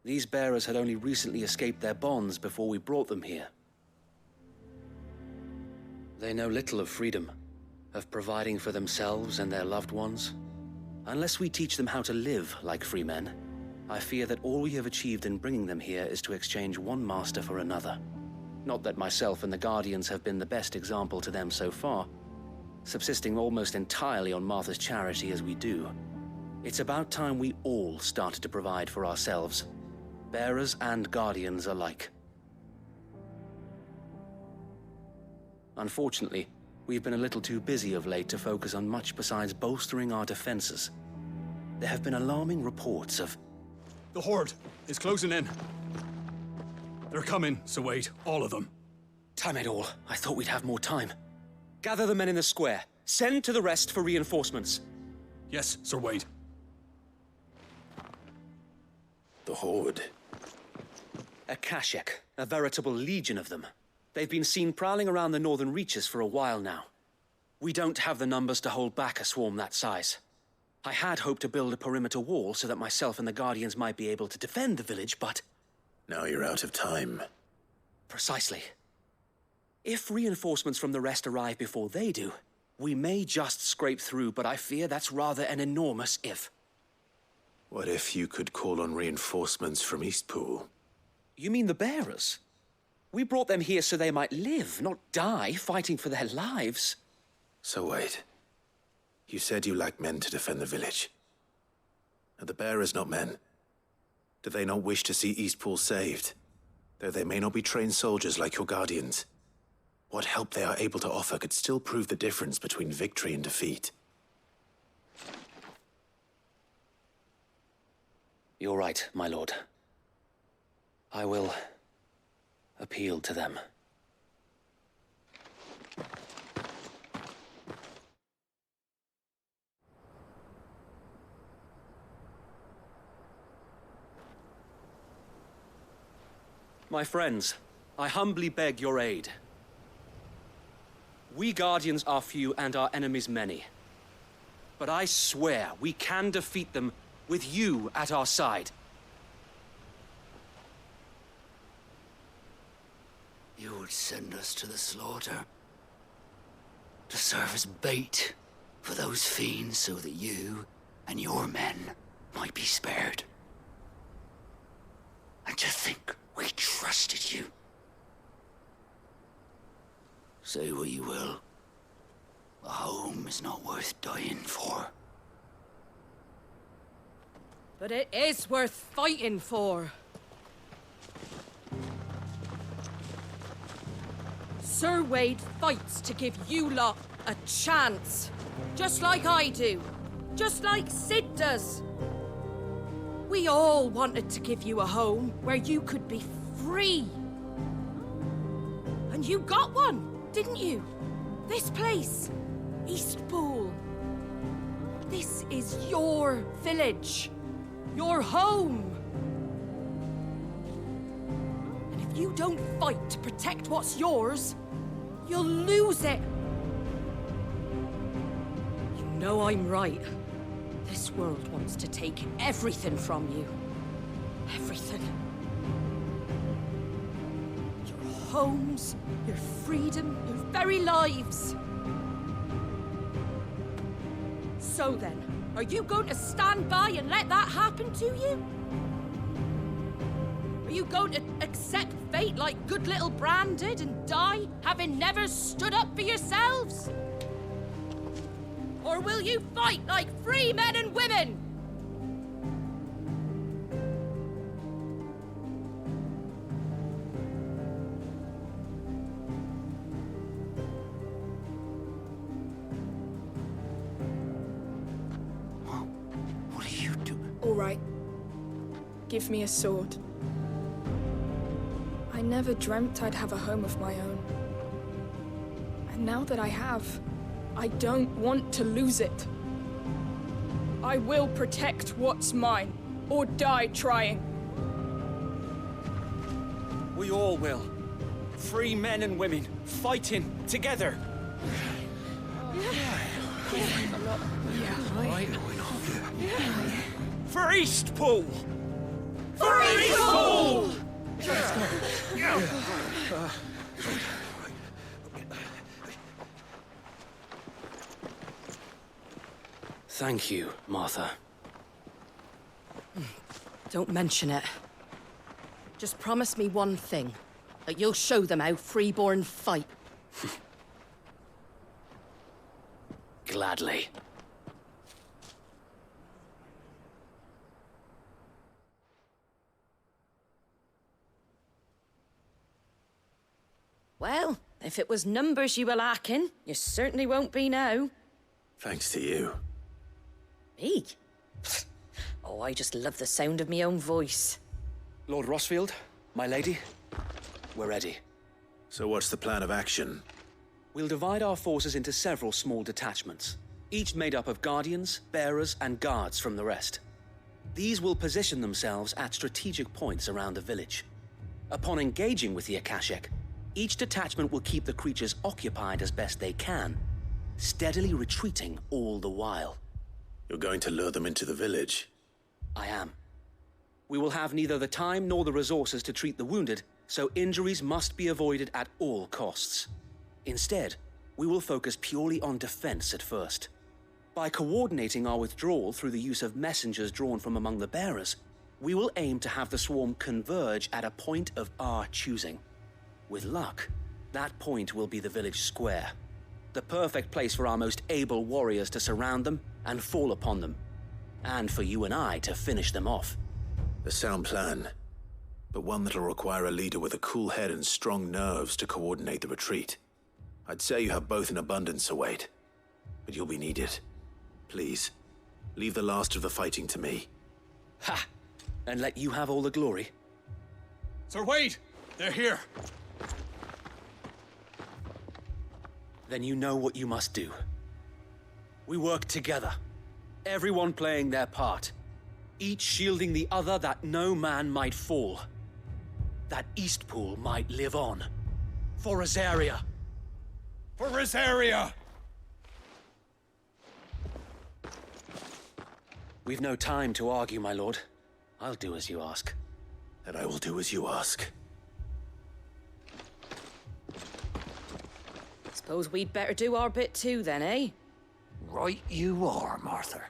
S11: These bearers had only recently escaped their bonds before we brought them here. They know little of freedom, of providing for themselves and their loved ones. Unless we teach them how to live like free men, I fear that all we have achieved in bringing them here is to exchange one master for another. Not that myself and the Guardians have been the best example to them so far, subsisting almost entirely on Martha's charity as we do. It's about time we all started to provide for ourselves, bearers and Guardians alike. Unfortunately, we've been a little too busy of late to focus on much besides bolstering our defenses. There have been alarming reports of...
S18: The Horde is closing in. They're coming, so wait, all of them.
S11: Damn it all, I thought we'd have more time. Gather the men in the square. Send to the rest for reinforcements.
S18: Yes, Sir Wade.
S2: The Horde.
S11: A Kashek, a veritable legion of them. They've been seen prowling around the northern reaches for a while now. We don't have the numbers to hold back a swarm that size. I had hoped to build a perimeter wall so that myself and the Guardians might be able to defend the village, but...
S2: Now you're out of time.
S11: Precisely. If reinforcements from the rest arrive before they do, we may just scrape through, but I fear that's rather an enormous if.
S2: What if you could call on reinforcements from Eastpool?
S11: You mean the bearers? We brought them here so they might live, not die, fighting for their lives.
S2: So wait. You said you lack men to defend the village. Are the bearers not men? Do they not wish to see Eastpool saved? Though they may not be trained soldiers like your Guardians. What help they are able to offer could still prove the difference between victory and defeat.
S11: You're right, my lord. I will appeal to them. My friends, I humbly beg your aid. We Guardians are few and our enemies many. But I swear we can defeat them with you at our side.
S19: You would send us to the slaughter, to serve as bait for those fiends so that you and your men might be spared. And to think we trusted you. Say what you will, a home is not worth dying for.
S7: But it is worth fighting for. Sir Wade fights to give you lot a chance. Just like I do. Just like Sid does. We all wanted to give you a home where you could be free. And you got one, didn't you? This place, Eastpool. This is your village. Your home. And if you don't fight to protect what's yours, you'll lose it. You know I'm right. This world wants to take everything from you. Everything. Your homes, your freedom, your very lives. So then, are you going to stand by and let that happen to you? Are you going to accept fate like good little Bran did and die, having never stood up for yourselves? Or will you fight like free men and women?
S10: What are you doing?
S20: All right. Give me a sword. I never dreamt I'd have a home of my own. And now that I have, I don't want to lose it. I will protect what's mine, or die trying.
S15: We all will. Free men and women, fighting together. For Eastpool! For Eastpool!
S11: Thank you, Martha.
S7: Don't mention it. Just promise me one thing. That you'll show them how freeborn fight.
S11: Gladly.
S7: Well, if it was numbers you were lacking, you certainly won't be now.
S2: Thanks to you.
S7: Me? Oh, I just love the sound of my own voice.
S11: Lord Rossfield, my lady, we're ready.
S2: So what's the plan of action?
S11: We'll divide our forces into several small detachments, each made up of guardians, bearers, and guards from the rest. These will position themselves at strategic points around the village. Upon engaging with the Akashic, each detachment will keep the creatures occupied as best they can, steadily retreating all the while.
S2: You're going to lure them into the village?
S11: I am. We will have neither the time nor the resources to treat the wounded, so injuries must be avoided at all costs. Instead, we will focus purely on defense at first. By coordinating our withdrawal through the use of messengers drawn from among the bearers, we will aim to have the swarm converge at a point of our choosing. With luck, that point will be the village square, the perfect place for our most able warriors to surround them and fall upon them, and for you and I to finish them off.
S2: A sound plan, but one that'll require a leader with a cool head and strong nerves to coordinate the retreat. I'd say you have both in abundance, Sir Wade, but you'll be needed. Please, leave the last of the fighting to me.
S11: Ha! And let you have all the glory.
S18: Sir Wade! They're here!
S11: Then you know what you must do. We work together, everyone playing their part, each shielding the other that no man might fall, that Eastpool might live on. For Rosaria!
S18: For Rosaria!
S11: We've no time to argue, my lord. I'll do as you ask.
S2: And I will do as you ask.
S7: Suppose we'd better do our bit too, then, eh?
S10: Right you are, Martha.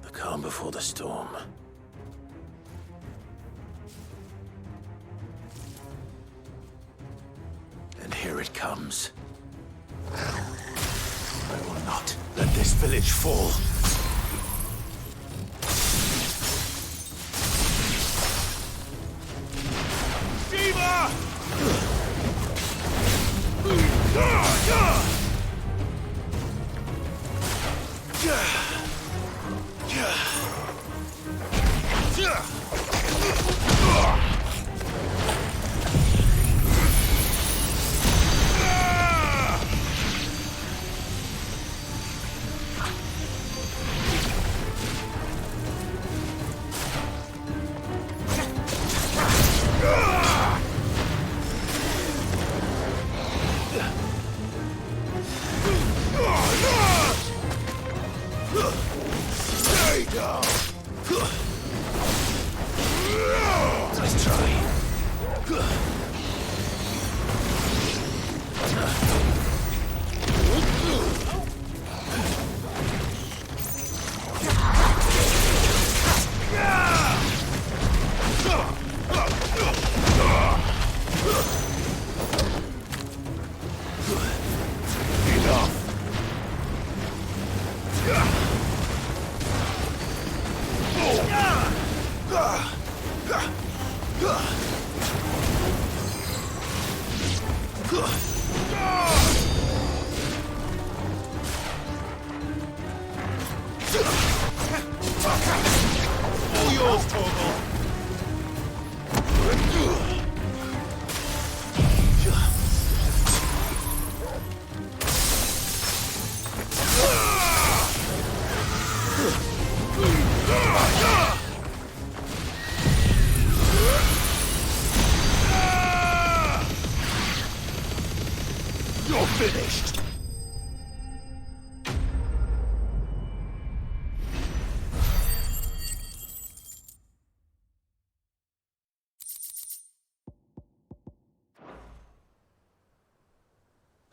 S2: The calm before the storm. And here it comes. I will not let this village fall. Shiva! Stay down! yours, Torgal! You're finished!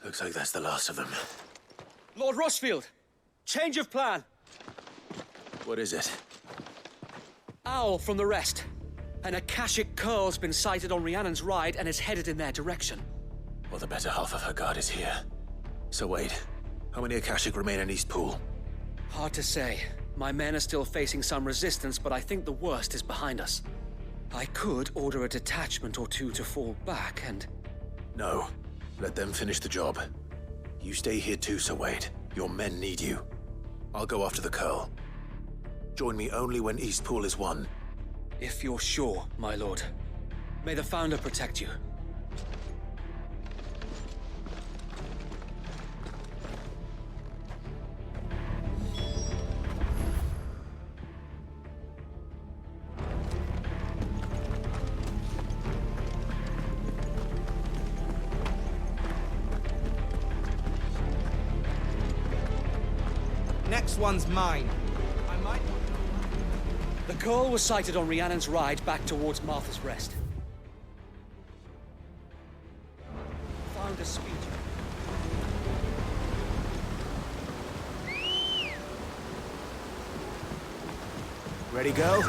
S2: Looks like that's the last of them.
S15: Lord Rossfield! Change of plan!
S2: What is it?
S15: Owl from the rest. An Akashic Curl's been sighted on Rhiannon's ride and is headed in their direction.
S2: Well, the better half of her guard is here. So wait, how many Akashic remain in East Pool?
S15: Hard to say. My men are still facing some resistance, but I think the worst is behind us. I could order a detachment or two to fall back and...
S2: No. Let them finish the job. You stay here too, Sir Wade. Your men need you. I'll go after the Curl. Join me only when East Pool is won.
S15: If you're sure, my lord. May the Founder protect you.
S17: Next one's mine. I might...
S15: The Curl was sighted on Rhiannon's ride back towards Martha's Rest. Found a speech.
S2: Ready, go?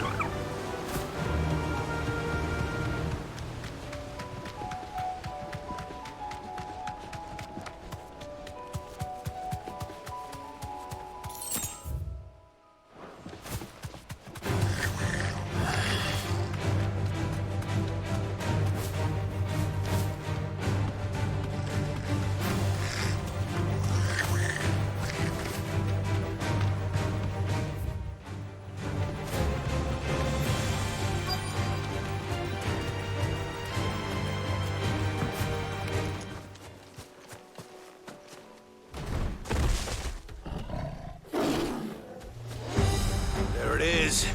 S2: There it is.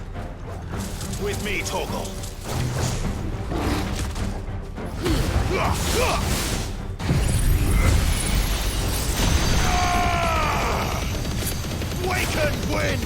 S2: With me, Torgal. Waken wind!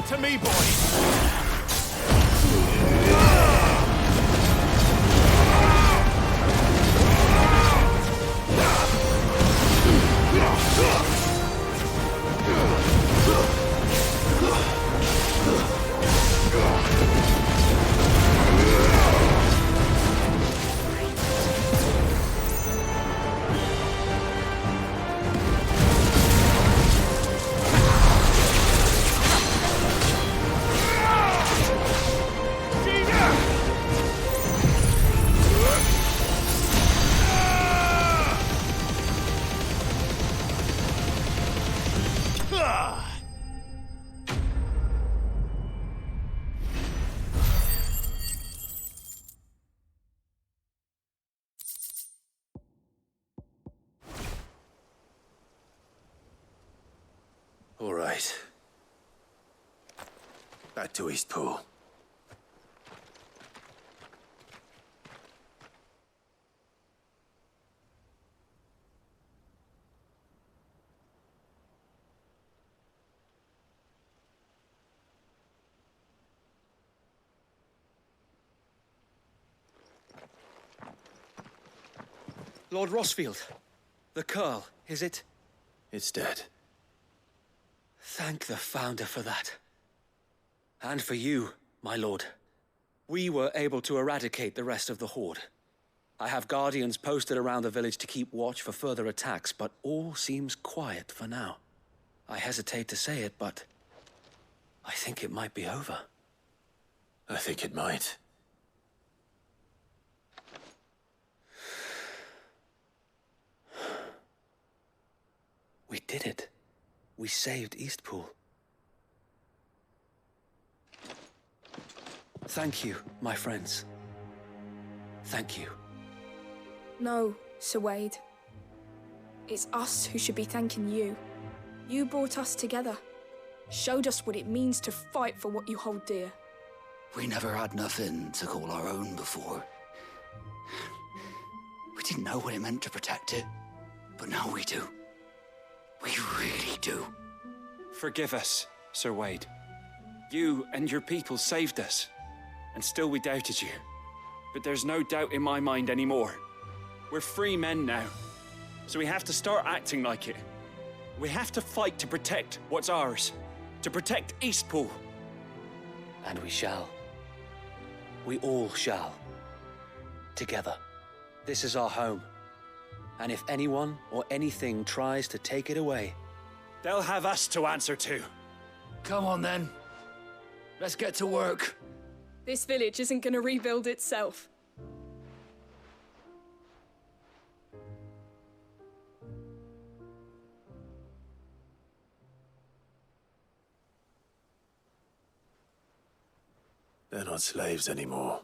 S2: To me, boys! All right. Back to East Pool.
S15: Lord Rossfield, the Curl, is it?
S2: It's dead.
S15: Thank the Founder for that. And for you, my lord. We were able to eradicate the rest of the Horde. I have guardians posted around the village to keep watch for further attacks, but all seems quiet for now. I hesitate to say it, but I think it might be over.
S2: I think it might.
S15: We did it. We saved Eastpool. Thank you, my friends. Thank you.
S20: No, Sir Wade. It's us who should be thanking you. You brought us together. Showed us what it means to fight for what you hold dear.
S19: We never had nothing to call our own before. We didn't know what it meant to protect it, but now we do. We really do.
S15: Forgive us, Sir Wade. You and your people saved us, and still we doubted you. But there's no doubt in my mind anymore. We're free men now, so we have to start acting like it. We have to fight to protect what's ours, to protect Eastpool. And we shall. We all shall. Together. This is our home. And if anyone or anything tries to take it away, they'll have us to answer to.
S19: Come on then. Let's get to work.
S20: This village isn't gonna rebuild itself.
S2: They're not slaves anymore.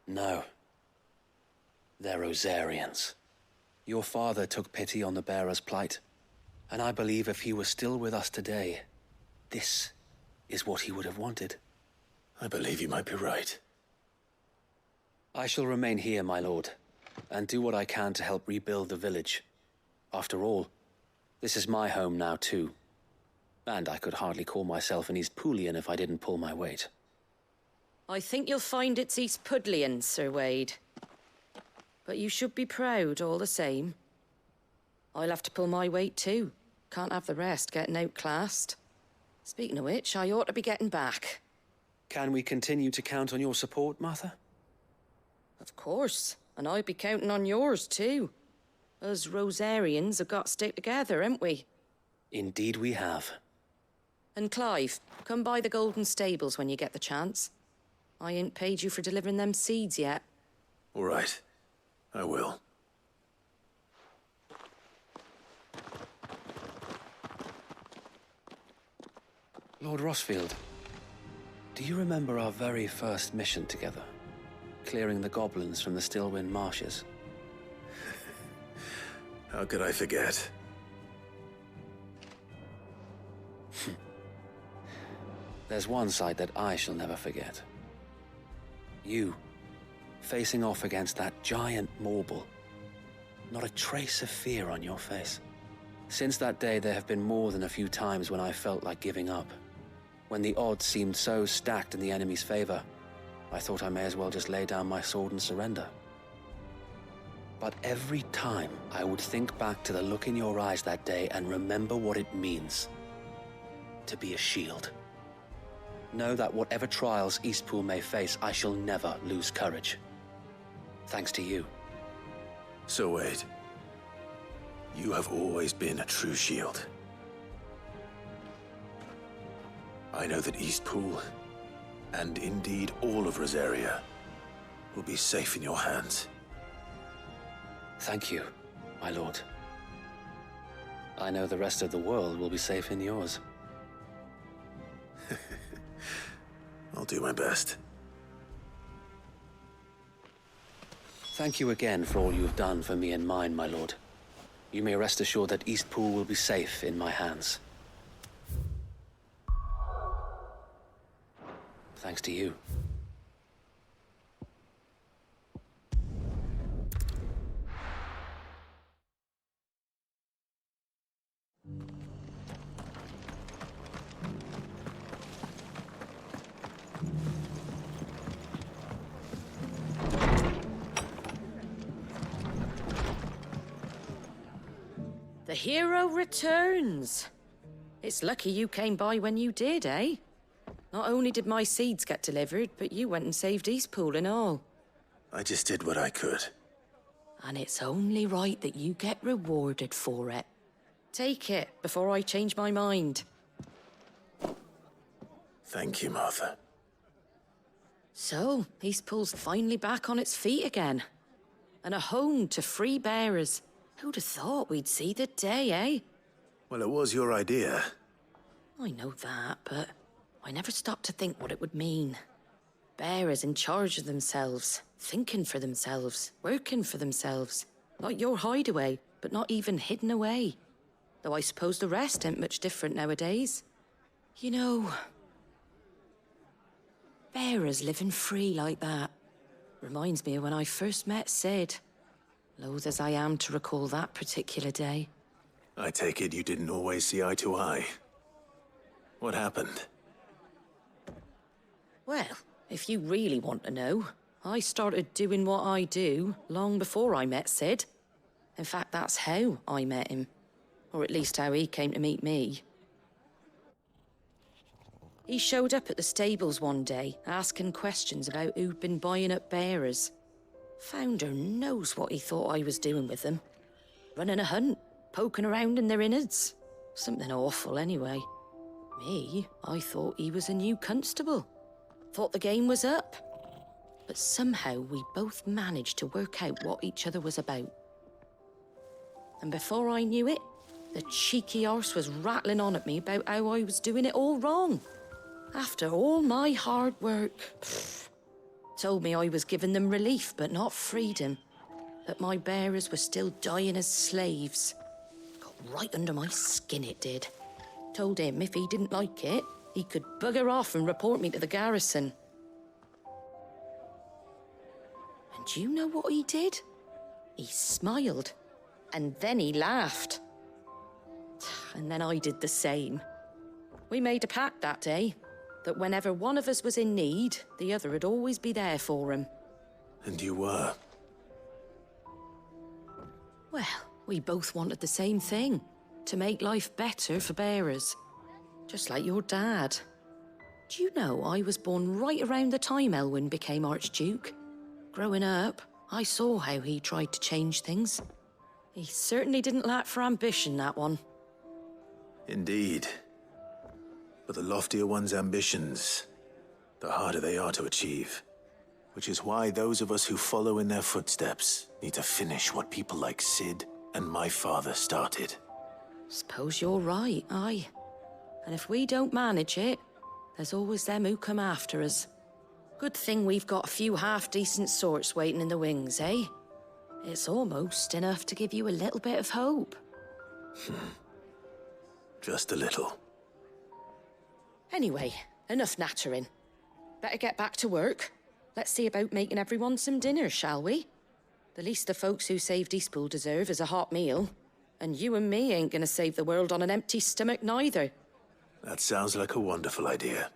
S15: No. They're Rosarians. Your father took pity on the bearer's plight, and I believe if he was still with us today, this is what he would have wanted.
S2: I believe you might be right.
S15: I shall remain here, my lord, and do what I can to help rebuild the village. After all, this is my home now too. And I could hardly call myself an Eastpoolian if I didn't pull my weight.
S7: I think you'll find it's Eastpudlian, Sir Wade. But you should be proud all the same. I'll have to pull my weight too. Can't have the rest getting outclassed. Speaking of which, I ought to be getting back.
S15: Can we continue to count on your support, Martha?
S7: Of course, and I'll be counting on yours too. Us Rosarians have got to stick together, haven't we?
S15: Indeed we have.
S7: And Clive, come by the Golden Stables when you get the chance. I ain't paid you for delivering them seeds yet.
S2: All right. I will.
S15: Lord Rossfield, do you remember our very first mission together? Clearing the goblins from the Stillwind Marshes?
S2: How could I forget?
S15: There's one sight that I shall never forget. You, facing off against that giant Morble. Not a trace of fear on your face. Since that day, there have been more than a few times when I felt like giving up. When the odds seemed so stacked in the enemy's favor, I thought I may as well just lay down my sword and surrender. But every time, I would think back to the look in your eyes that day and remember what it means to be a shield. Know that whatever trials Eastpool may face, I shall never lose courage. Thanks to you.
S2: So Wade, you have always been a true shield. I know that Eastpool, and indeed all of Rosaria, will be safe in your hands.
S15: Thank you, my lord. I know the rest of the world will be safe in yours.
S2: I'll do my best.
S15: Thank you again for all you have done for me and mine, my lord. You may rest assured that Eastpool will be safe in my hands. Thanks to you.
S7: The hero returns. It's lucky you came by when you did, eh? Not only did my seeds get delivered, but you went and saved Eastpool and all.
S2: I just did what I could.
S7: And it's only right that you get rewarded for it. Take it before I change my mind.
S2: Thank you, Martha.
S7: So, Eastpool's finally back on its feet again. And a home to free bearers. Who'd have thought we'd see the day, eh?
S2: Well, it was your idea.
S7: I know that, but I never stopped to think what it would mean. Bearers in charge of themselves, thinking for themselves, working for themselves. Like your hideaway, but not even hidden away. Though I suppose the rest ain't much different nowadays. You know, bearers living free like that reminds me of when I first met Sid. Loath as I am to recall that particular day.
S2: I take it you didn't always see eye to eye. What happened?
S7: Well, if you really want to know, I started doing what I do long before I met Sid. In fact, that's how I met him. Or at least how he came to meet me. He showed up at the stables one day, asking questions about who'd been buying up bearers. Founder knows what he thought I was doing with them. Running a hunt, poking around in their innards. Something awful, anyway. Me, I thought he was a new constable. Thought the game was up. But somehow we both managed to work out what each other was about. And before I knew it, the cheeky arse was rattling on at me about how I was doing it all wrong. After all my hard work. Told me I was giving them relief, but not freedom. That my bearers were still dying as slaves. Got right under my skin, it did. Told him if he didn't like it, he could bugger off and report me to the garrison. And do you know what he did? He smiled. And then he laughed. And then I did the same. We made a pact that day, that whenever one of us was in need, the other would always be there for him.
S2: And you were?
S7: Well, we both wanted the same thing. To make life better for bearers. Just like your dad. Do you know I was born right around the time Elwyn became Archduke? Growing up, I saw how he tried to change things. He certainly didn't lack for ambition, that one.
S2: Indeed. But the loftier one's ambitions, the harder they are to achieve. Which is why those of us who follow in their footsteps need to finish what people like Sid and my father started.
S7: Suppose you're right, aye. And if we don't manage it, there's always them who come after us. Good thing we've got a few half-decent sorts waiting in the wings, eh? It's almost enough to give you a little bit of hope.
S2: Just a little.
S7: Anyway, enough nattering. Better get back to work. Let's see about making everyone some dinner, shall we? The least the folks who saved Eastpool deserve is a hot meal. And you and me ain't gonna save the world on an empty stomach neither.
S2: That sounds like a wonderful idea.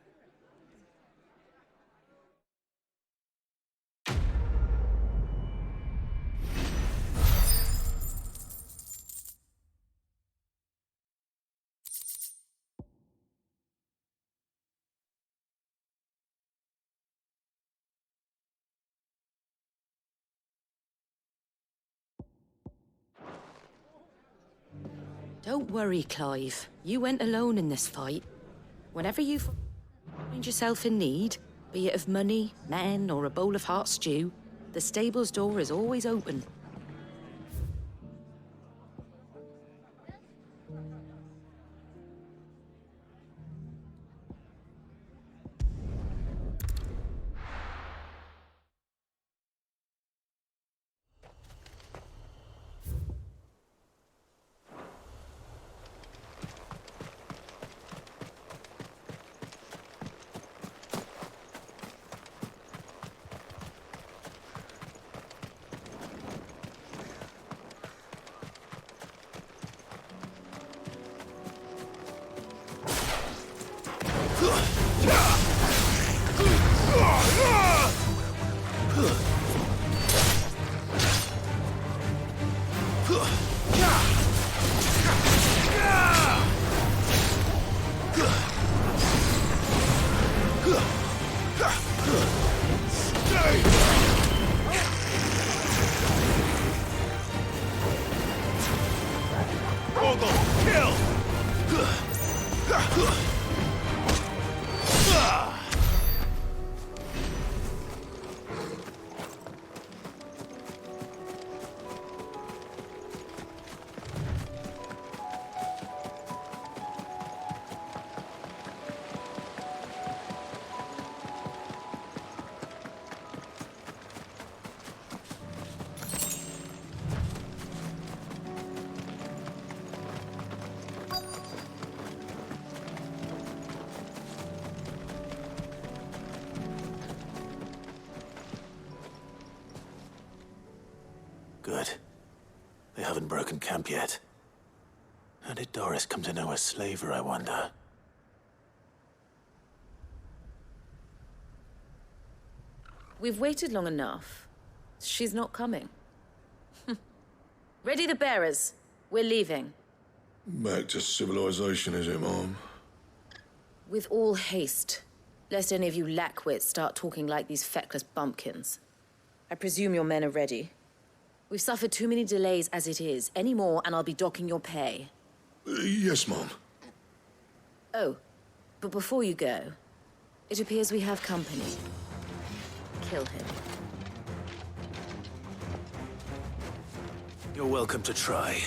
S7: Don't worry, Clive. You went alone in this fight. Whenever you find yourself in need, be it of money, men, or a bowl of hot stew, the stable's door is always open.
S2: Kill!
S8: Good. They haven't broken camp yet. How did Doris come to know a slaver, I wonder?
S21: We've waited long enough. She's not coming. Ready the bearers. We're leaving.
S22: Back to civilization, is it, Mom?
S21: With all haste, lest any of you lackwits start talking like these feckless bumpkins. I presume your men are ready. We've suffered too many delays as it is. Any more, and I'll be docking your pay.
S22: Yes, Mom.
S21: Oh, but before you go, it appears we have company. Kill him.
S8: You're welcome to try.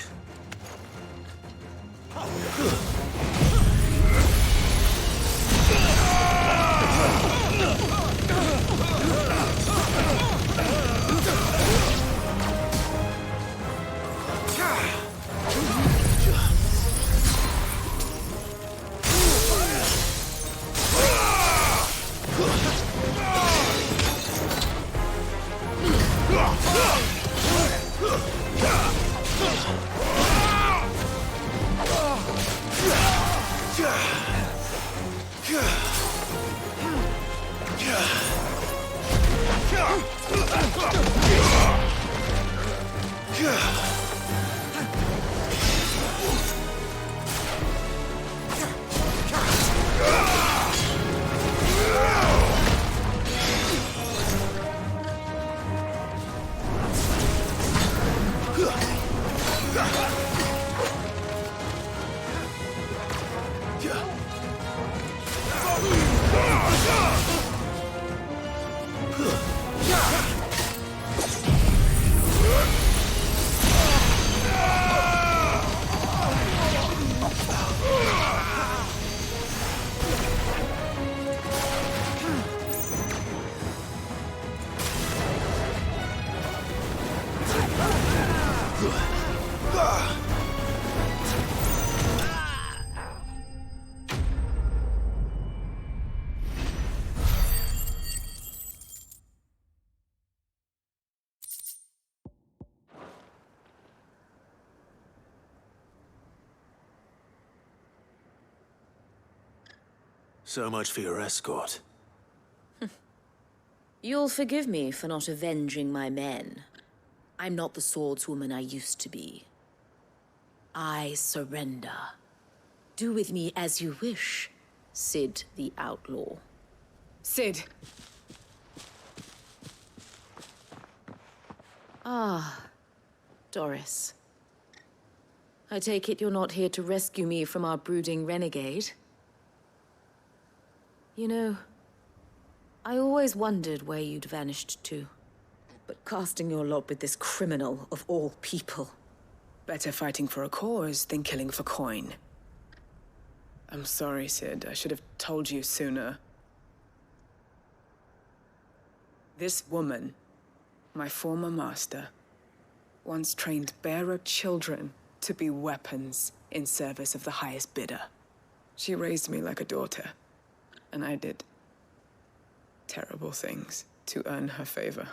S8: So much for your escort.
S21: You'll forgive me for not avenging my men. I'm not the swordswoman I used to be. I surrender. Do with me as you wish, Sid the Outlaw.
S16: Sid!
S21: Ah, Doris. I take it you're not here to rescue me from our brooding renegade? You know, I always wondered where you'd vanished to. But casting your lot with this criminal of all people.
S16: Better fighting for a cause than killing for coin. I'm sorry, Sid. I should have told you sooner. This woman, my former master, once trained bearer children to be weapons in service of the highest bidder. She raised me like a daughter. And I did terrible things to earn her favor.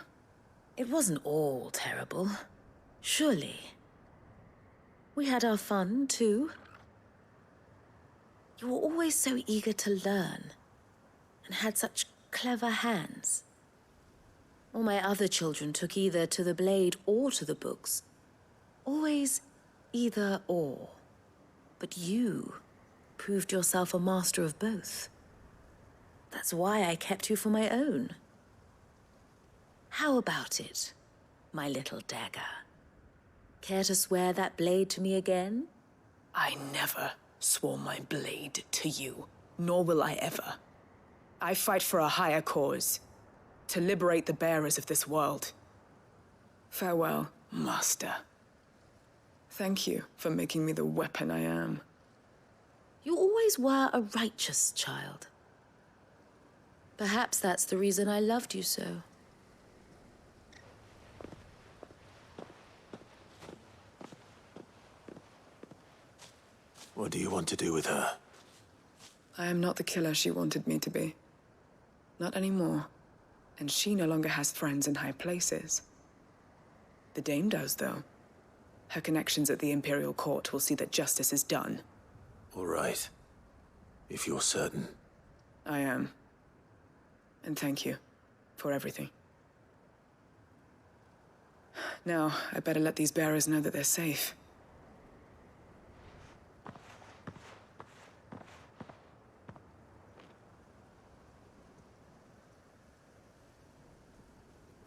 S21: It wasn't all terrible, surely. We had our fun, too. You were always so eager to learn, and had such clever hands. All my other children took either to the blade or to the books. Always either or. But you proved yourself a master of both. That's why I kept you for my own. How about it, my little dagger? Care to swear that blade to me again?
S16: I never swore my blade to you, nor will I ever. I fight for a higher cause, to liberate the bearers of this world. Farewell, Master. Thank you for making me the weapon I am.
S21: You always were a righteous child. Perhaps that's the reason I loved you so.
S2: What do you want to do with her?
S16: I am not the killer she wanted me to be. Not anymore. And she no longer has friends in high places. The Dame does, though. Her connections at the Imperial Court will see that justice is done.
S2: All right. If you're certain.
S16: I am. And thank you for everything. Now, I better let these bearers know that they're safe.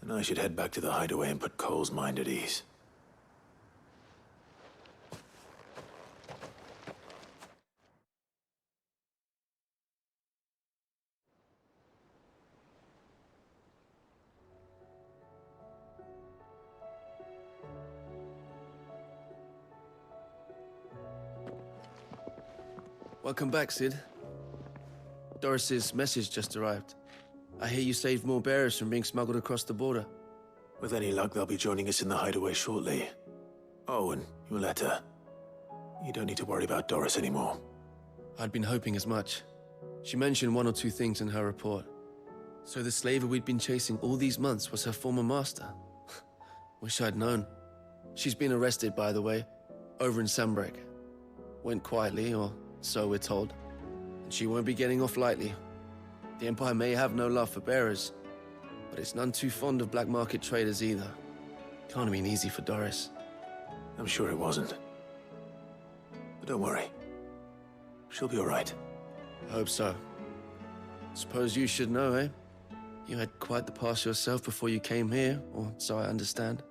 S2: And I should head back to the hideaway and put Cole's mind at ease.
S3: Welcome back, Sid. Doris's message just arrived. I hear you saved more bearers from being smuggled across the border.
S2: With any luck, they'll be joining us in the hideaway shortly. Oh, and your letter. You don't need to worry about Doris anymore.
S3: I'd been hoping as much. She mentioned one or two things in her report. So the slaver we'd been chasing all these months was her former master. Wish I'd known. She's been arrested, by the way, over in Sambrek. Went quietly, or so we're told. And she won't be getting off lightly. The Empire may have no love for bearers, but it's none too fond of black market traders either. Can't have been easy for Doris.
S2: I'm sure it wasn't. But don't worry. She'll be all right.
S3: I hope so. Suppose you should know, eh? You had quite the past yourself before you came here, or so I understand.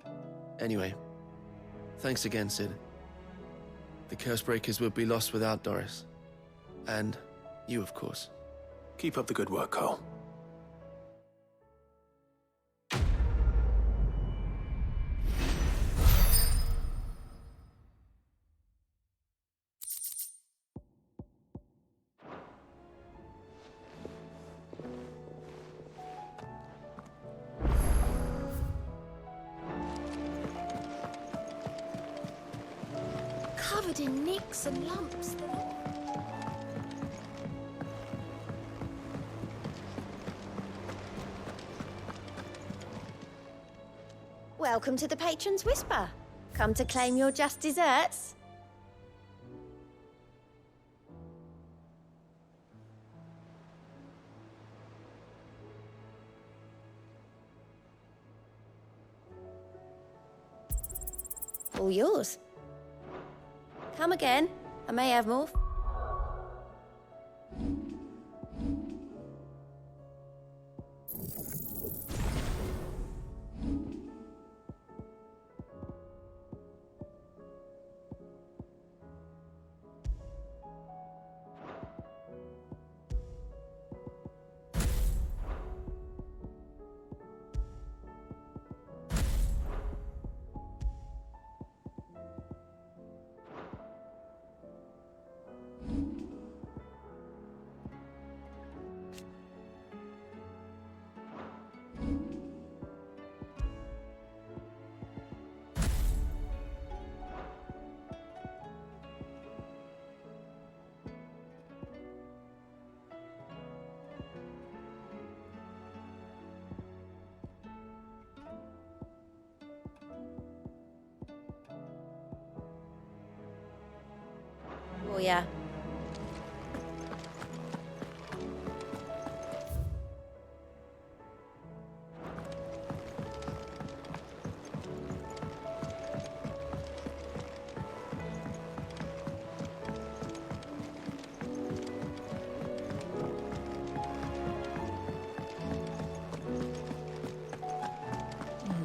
S3: Anyway, thanks again, Sid. The Cursebreakers would be lost without Doris. And you, of course.
S2: Keep up the good work, Cole.
S21: Covered in nicks and lumps.
S4: Welcome to the Patron's Whisper. Come to claim your just desserts? All yours. Come again. I may have more. Oh, yeah.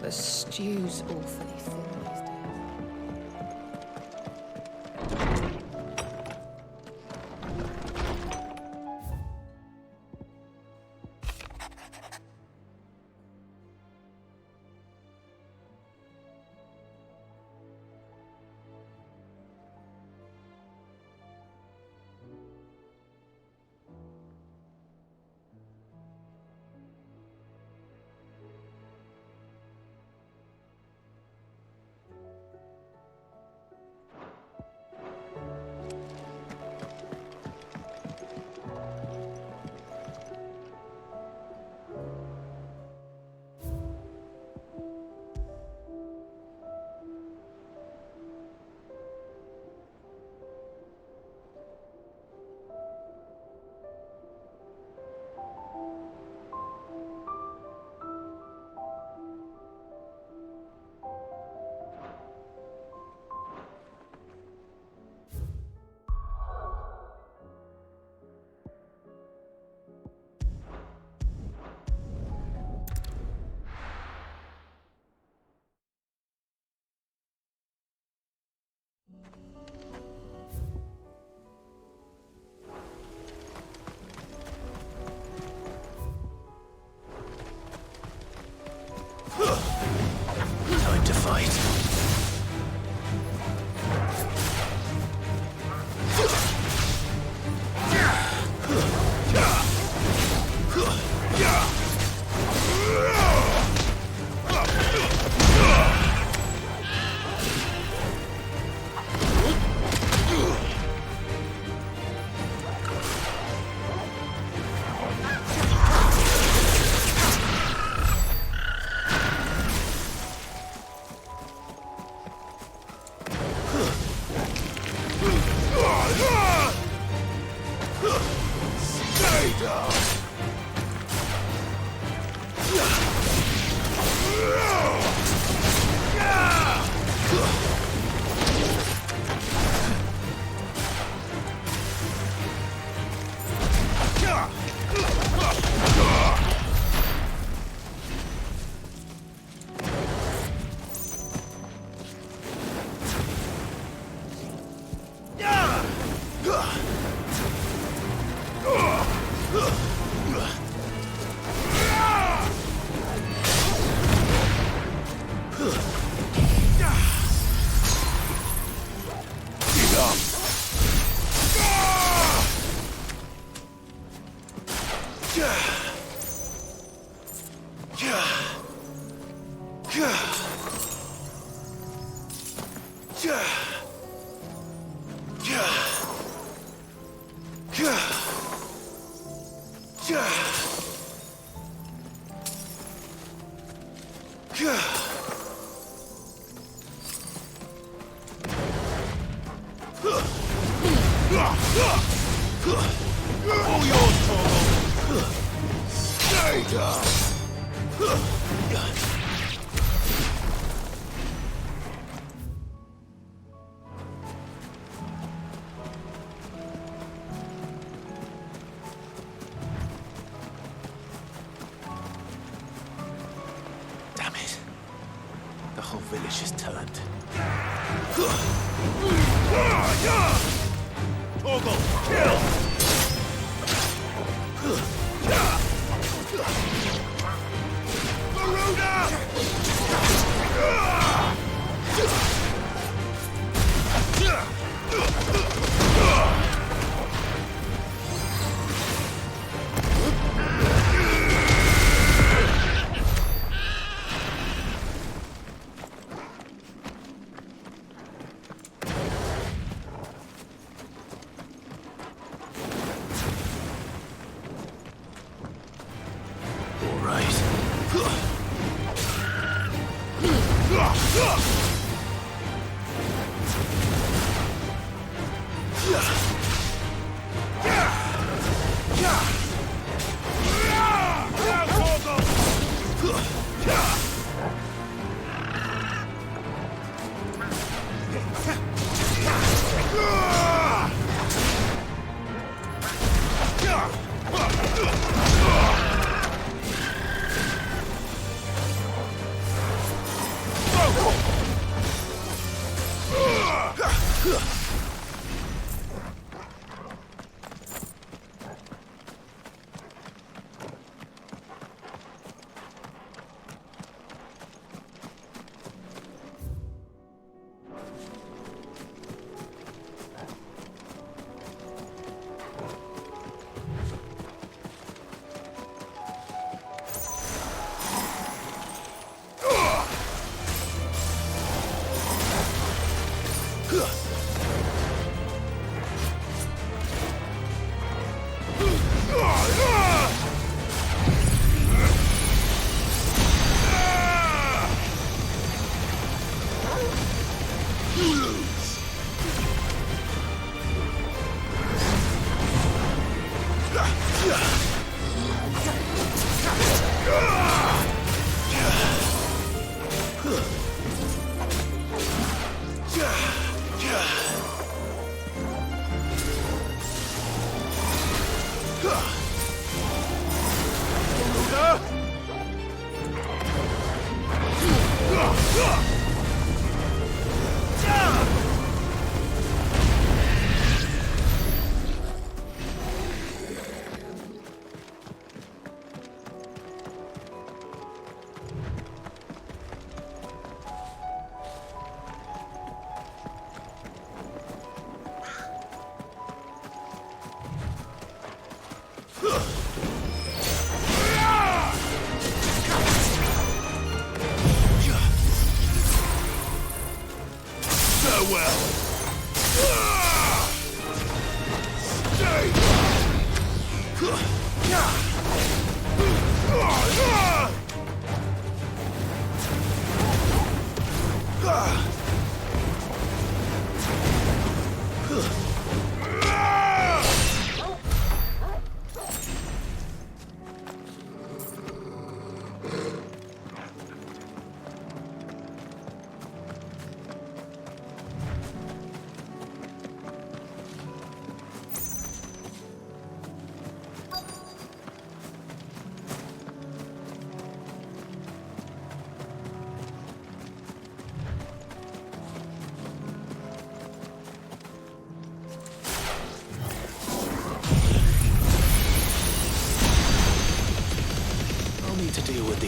S12: The stew's awfully full these days.
S2: Damn it. The whole village is turned. Torgal, kill!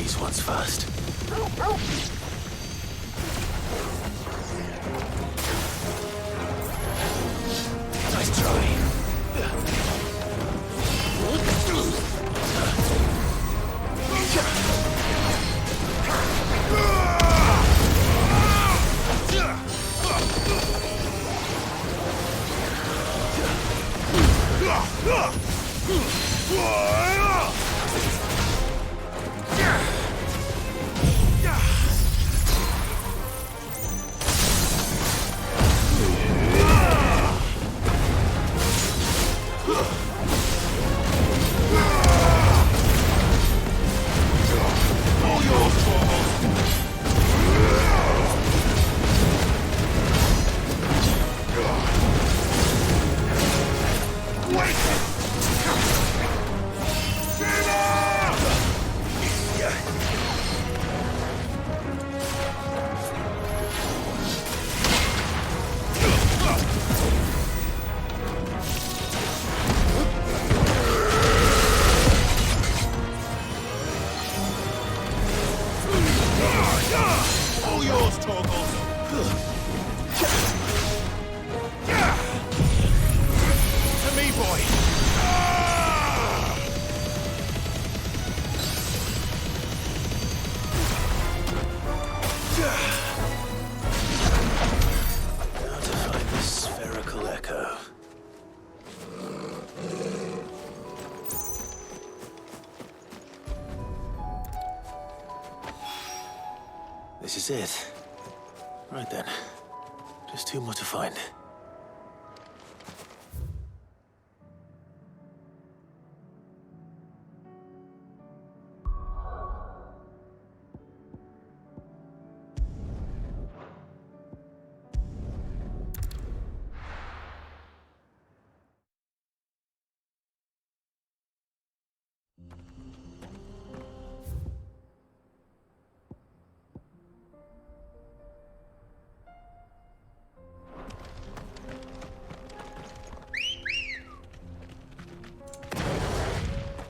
S2: these ones first. Nice try.
S5: All yours, Torgles! To me, boy!
S2: Now to find the spherical echo. This is it. Right then. Just two more to find.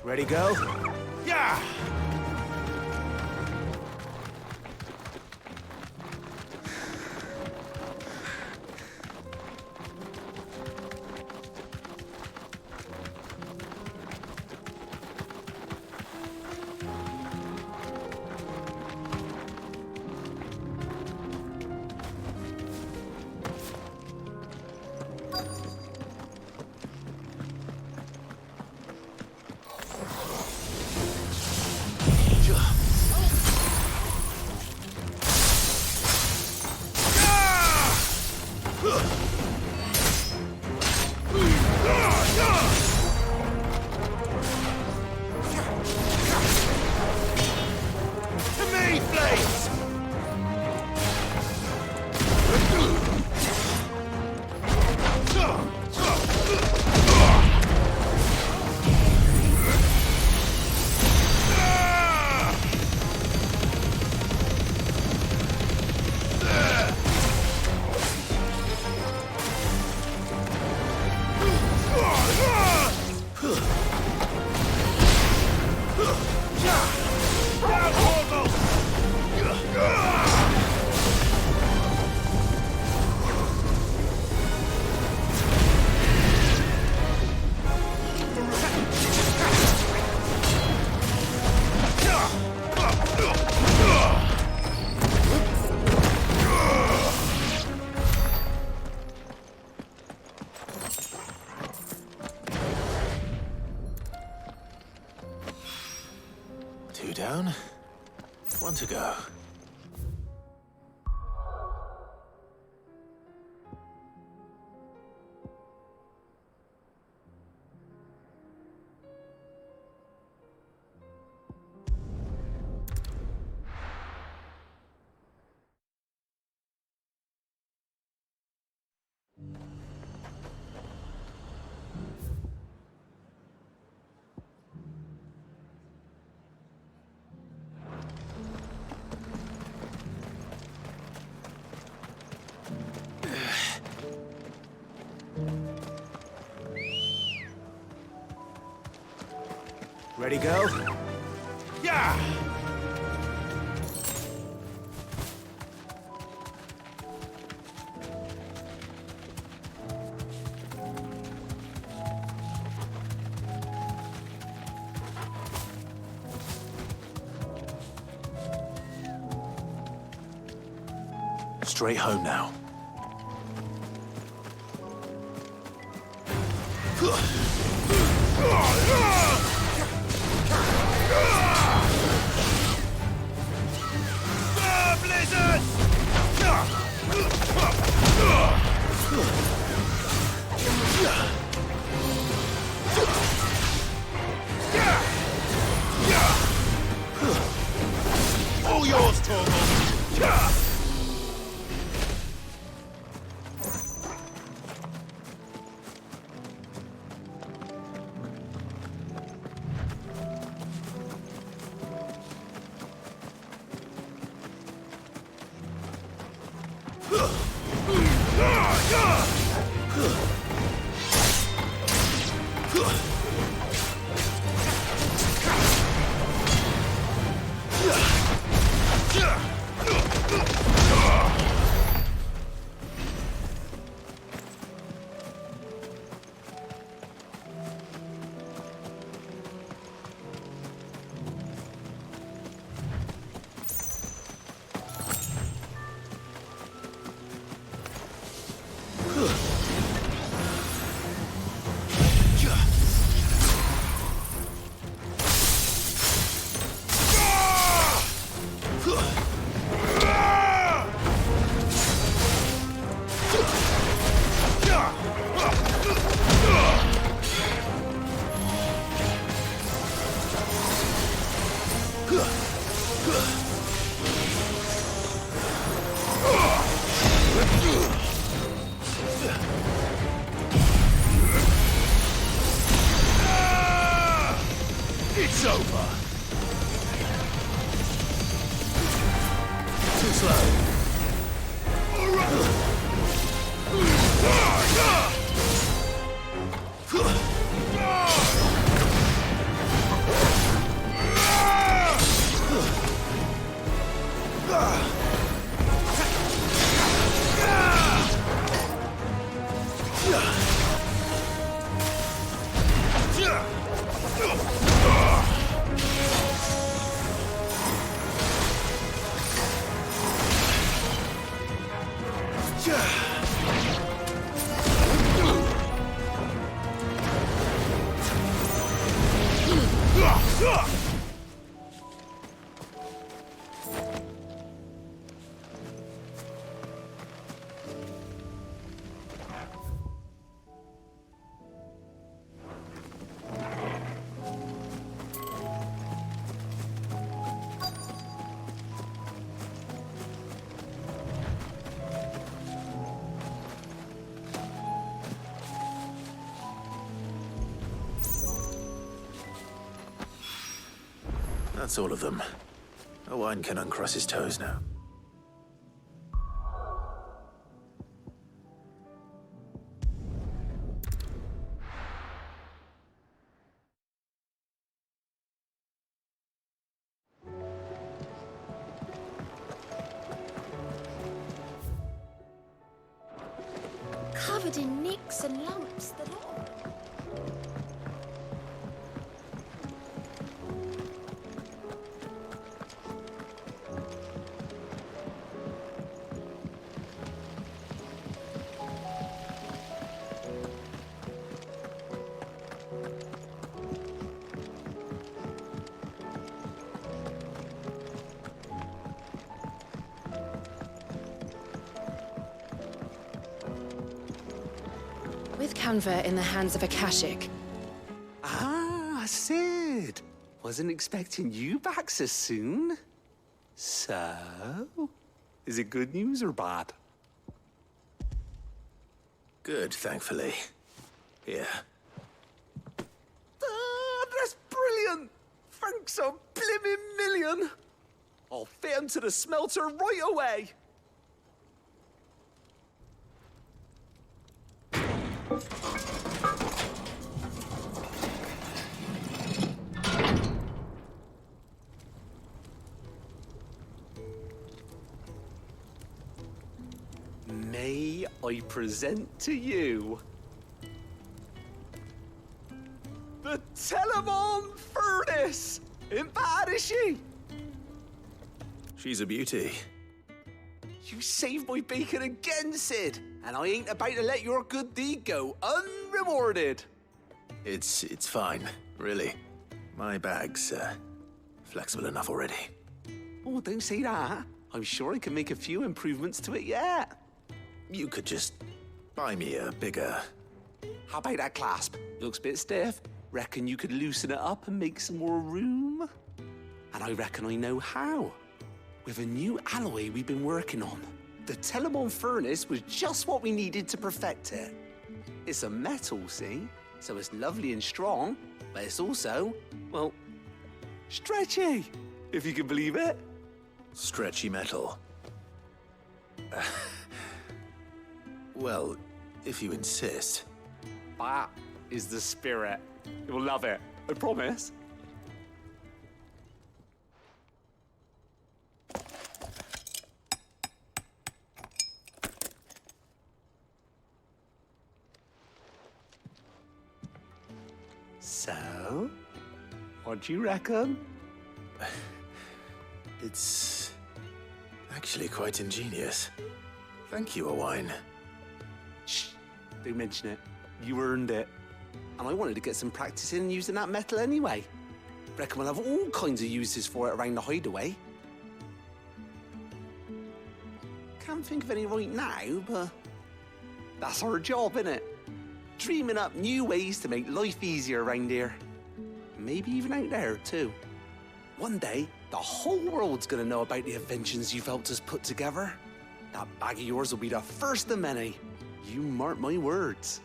S2: Ready, go?
S5: Yeah!
S2: Two down, one to go. Ready, go?
S5: Yeah!
S2: straight home now.
S5: Blizzard! All yours, Torgal! It's over. Too slow.
S2: That's all of them. Owain can uncross his toes now.
S4: Covered in nicks and lumps, the lot.
S7: With Canver in the hands of Akashic.
S10: Ah, Sid. Wasn't expecting you back so soon. So, is it good news or bad?
S2: Good, thankfully. Here.
S10: Ah, that's brilliant! Thanks a blimmin' million! I'll fit 'em to the smelter right away! May I present to you the Telemon Furnace? Ain't bad, is she?
S2: She's a beauty.
S10: You saved my bacon again, Sid. And I ain't about to let your good deed go unrewarded.
S2: It's fine, really. My bag's flexible enough already.
S10: Oh, don't say that. I'm sure I can make a few improvements to it yet.
S2: You could just buy me a bigger...
S10: How about that clasp? Looks a bit stiff. Reckon you could loosen it up and make some more room? And I reckon I know how. With a new alloy we've been working on. The Telemon furnace was just what we needed to perfect it. It's a metal, see? So it's lovely and strong, but it's also, well, stretchy, if you can believe it.
S2: Stretchy metal. Well, if you insist.
S10: That is the spirit. You'll love it, I promise. So, what do you reckon?
S2: It's actually quite ingenious. Thank you, Owain.
S10: Shh, don't mention it. You earned it. And I wanted to get some practice in using that metal anyway. Reckon we'll have all kinds of uses for it around the hideaway. Can't think of any right now, but that's our job, innit? Dreaming up new ways to make life easier around here. Maybe even out there, too. One day, the whole world's gonna know about the inventions you've helped us put together. That bag of yours will be the first of many. You mark my words.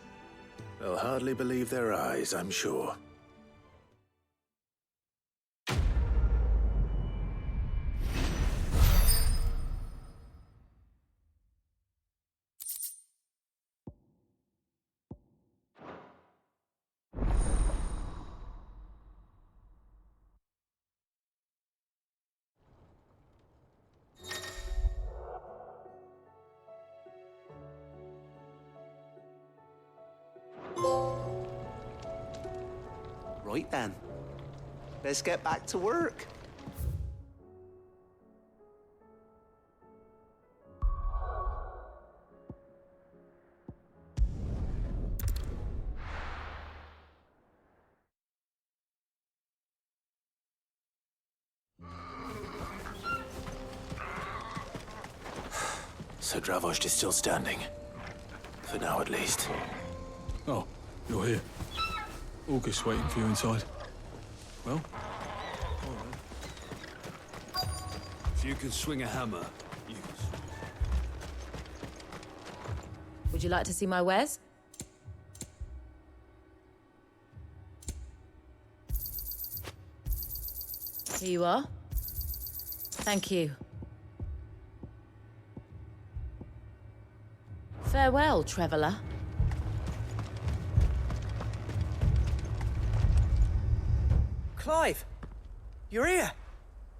S2: They'll hardly believe their eyes, I'm sure.
S10: Right then. Let's get back to work.
S2: So Dravost is still standing. For now, at least.
S18: Oh, you're here. August's waiting for you inside. Well? If you can swing a hammer, use.
S21: Would you like to see my wares? Here you are. Thank you. Farewell, traveller.
S9: Clive! You're here!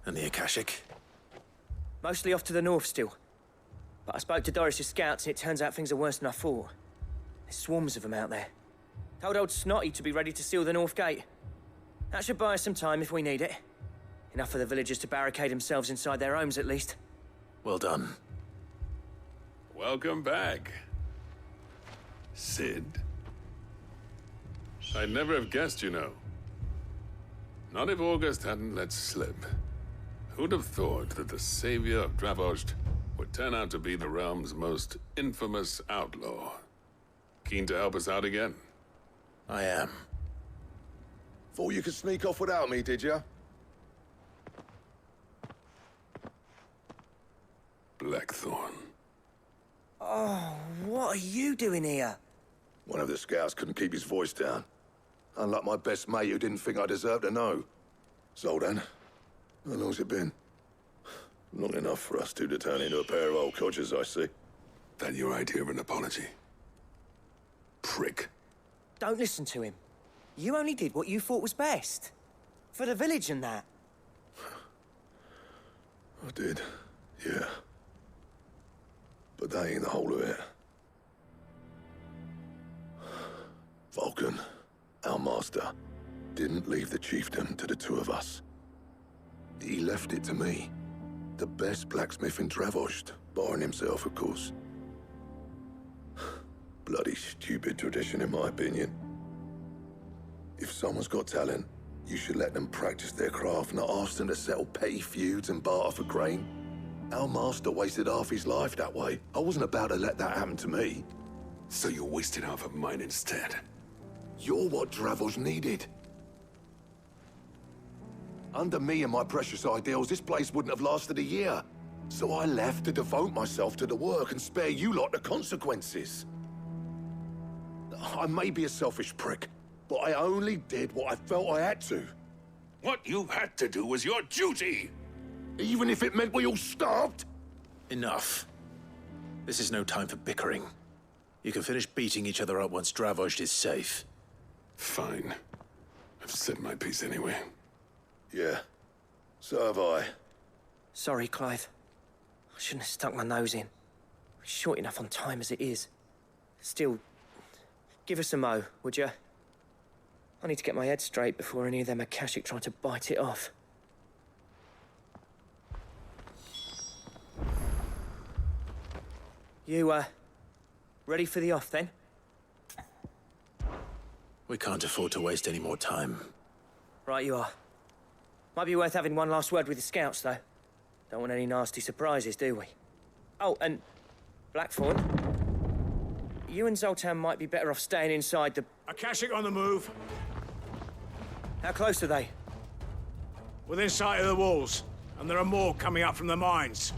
S2: And the Akashic?
S9: Mostly off to the north still. But I spoke to Doris's scouts and it turns out things are worse than I thought. There's swarms of them out there. Told old Snotty to be ready to seal the north gate. That should buy us some time if we need it. Enough for the villagers to barricade themselves inside their homes at least.
S2: Well done.
S1: Welcome back, Sid. I'd never have guessed, you know. Not if August hadn't let slip. Who'd have thought that the savior of Dravost would turn out to be the realm's most infamous outlaw? Keen to help us out again?
S2: I am.
S22: Thought you could sneak off without me, did you?
S1: Blackthorn.
S9: Oh, what are you doing here?
S22: One of the scouts couldn't keep his voice down. Unlike my best mate who didn't think I deserved to know. So then, how long's it been? Long enough for us two to turn into a pair of old codgers, I see.
S1: That your idea of an apology? Prick.
S9: Don't listen to him. You only did what you thought was best. For the village and that.
S22: I did, yeah. But that ain't the whole of it. Vulcan, our master, didn't leave the chiefdom to the two of us. He left it to me, the best blacksmith in Dravost, Barring himself, of course. Bloody stupid tradition, in my opinion. If someone's got talent, you should let them practice their craft, not ask them to settle petty feuds and barter for grain. Our master wasted half his life that way. I wasn't about to let that happen to me.
S1: So you wasted half of mine instead.
S22: You're what Dravos needed. Under me and my precious ideals, this place wouldn't have lasted a year. So I left to devote myself to the work and spare you lot the consequences. I may be a selfish prick, but I only did what I felt I had to.
S1: What you had to do was your duty!
S22: Even if it meant we all starved?
S2: Enough. This is no time for bickering. You can finish beating each other up once Dravos is safe.
S1: Fine. I've said my piece anyway.
S22: Yeah. So have I.
S9: Sorry, Clive. I shouldn't have stuck my nose in. We're short enough on time as it is. Still, give us a mo, would you? I need to get my head straight before any of them Akashic try to bite it off. You, ready for the off, then?
S2: We can't afford to waste any more time.
S9: Right you are. Might be worth having one last word with the scouts, though. Don't want any nasty surprises, do we? Oh, and Blackthorn, you and Zoltan might be better off staying inside the...
S2: Akashic on the move.
S9: How close are they?
S2: Within sight of the walls, and there are more coming up from the mines.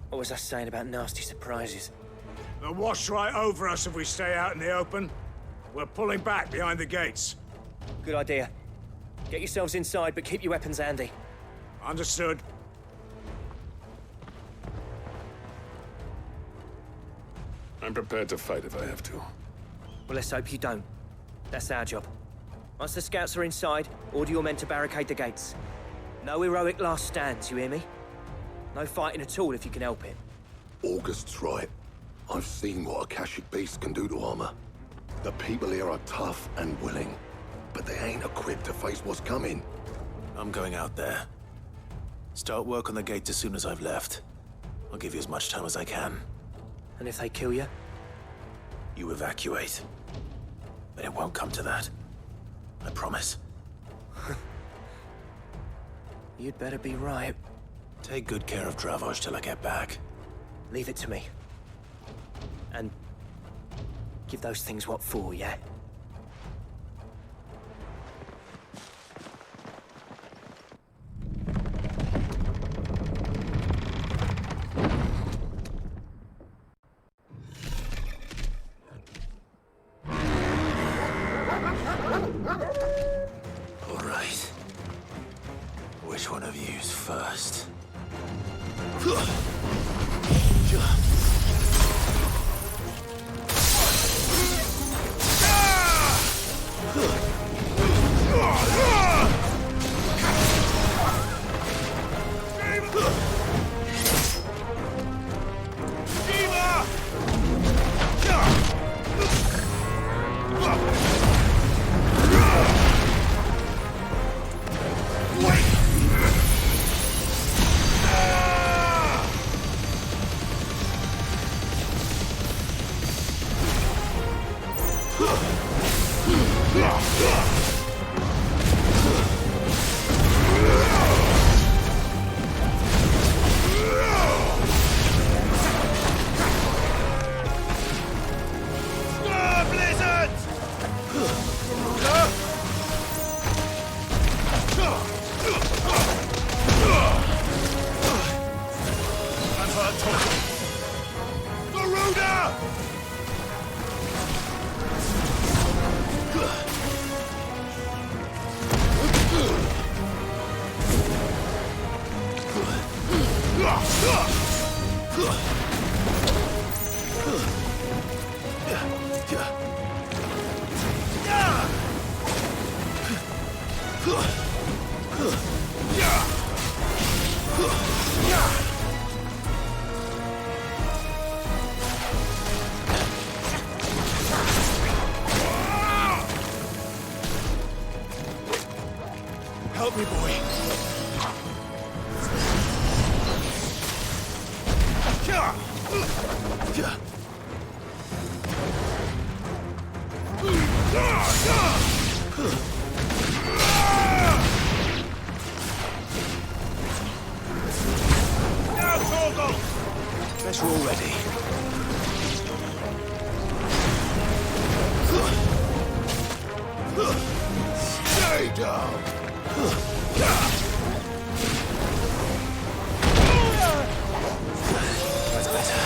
S9: What was I saying about nasty surprises?
S2: They'll wash right over us if we stay out in the open. We're pulling back behind the gates.
S9: Good idea. Get yourselves inside, but keep your weapons handy.
S2: Understood.
S1: I'm prepared to fight if I have to.
S9: Well, let's hope you don't. That's our job. Once the scouts are inside, order your men to barricade the gates. No heroic last stands, you hear me? No fighting at all if you can help it.
S22: August's right. I've seen what Akashic beasts can do to armor. The people here are tough and willing, but they ain't equipped to face what's coming.
S2: I'm going out there. Start work on the gate as soon as I've left. I'll give you as much time as I can.
S9: And if they kill you?
S2: You evacuate. But it won't come to that. I promise.
S9: You'd better be right.
S2: Take good care of Dravos till I get back.
S9: Leave it to me. And give those things what for, yeah?
S2: All right. Which one of you's first? Help me, boy. Guess we're all ready.
S22: Stay down!
S2: That's better.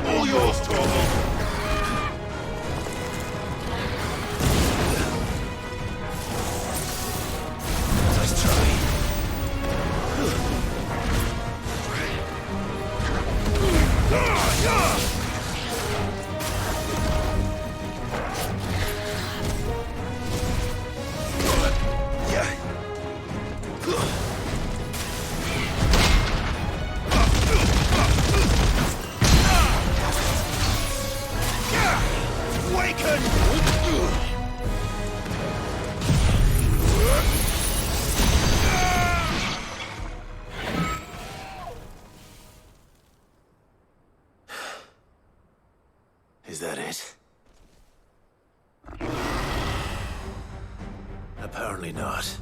S22: All yours, Torgal!
S2: Let's try. Is that it? Apparently not.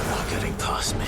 S2: Not getting past me.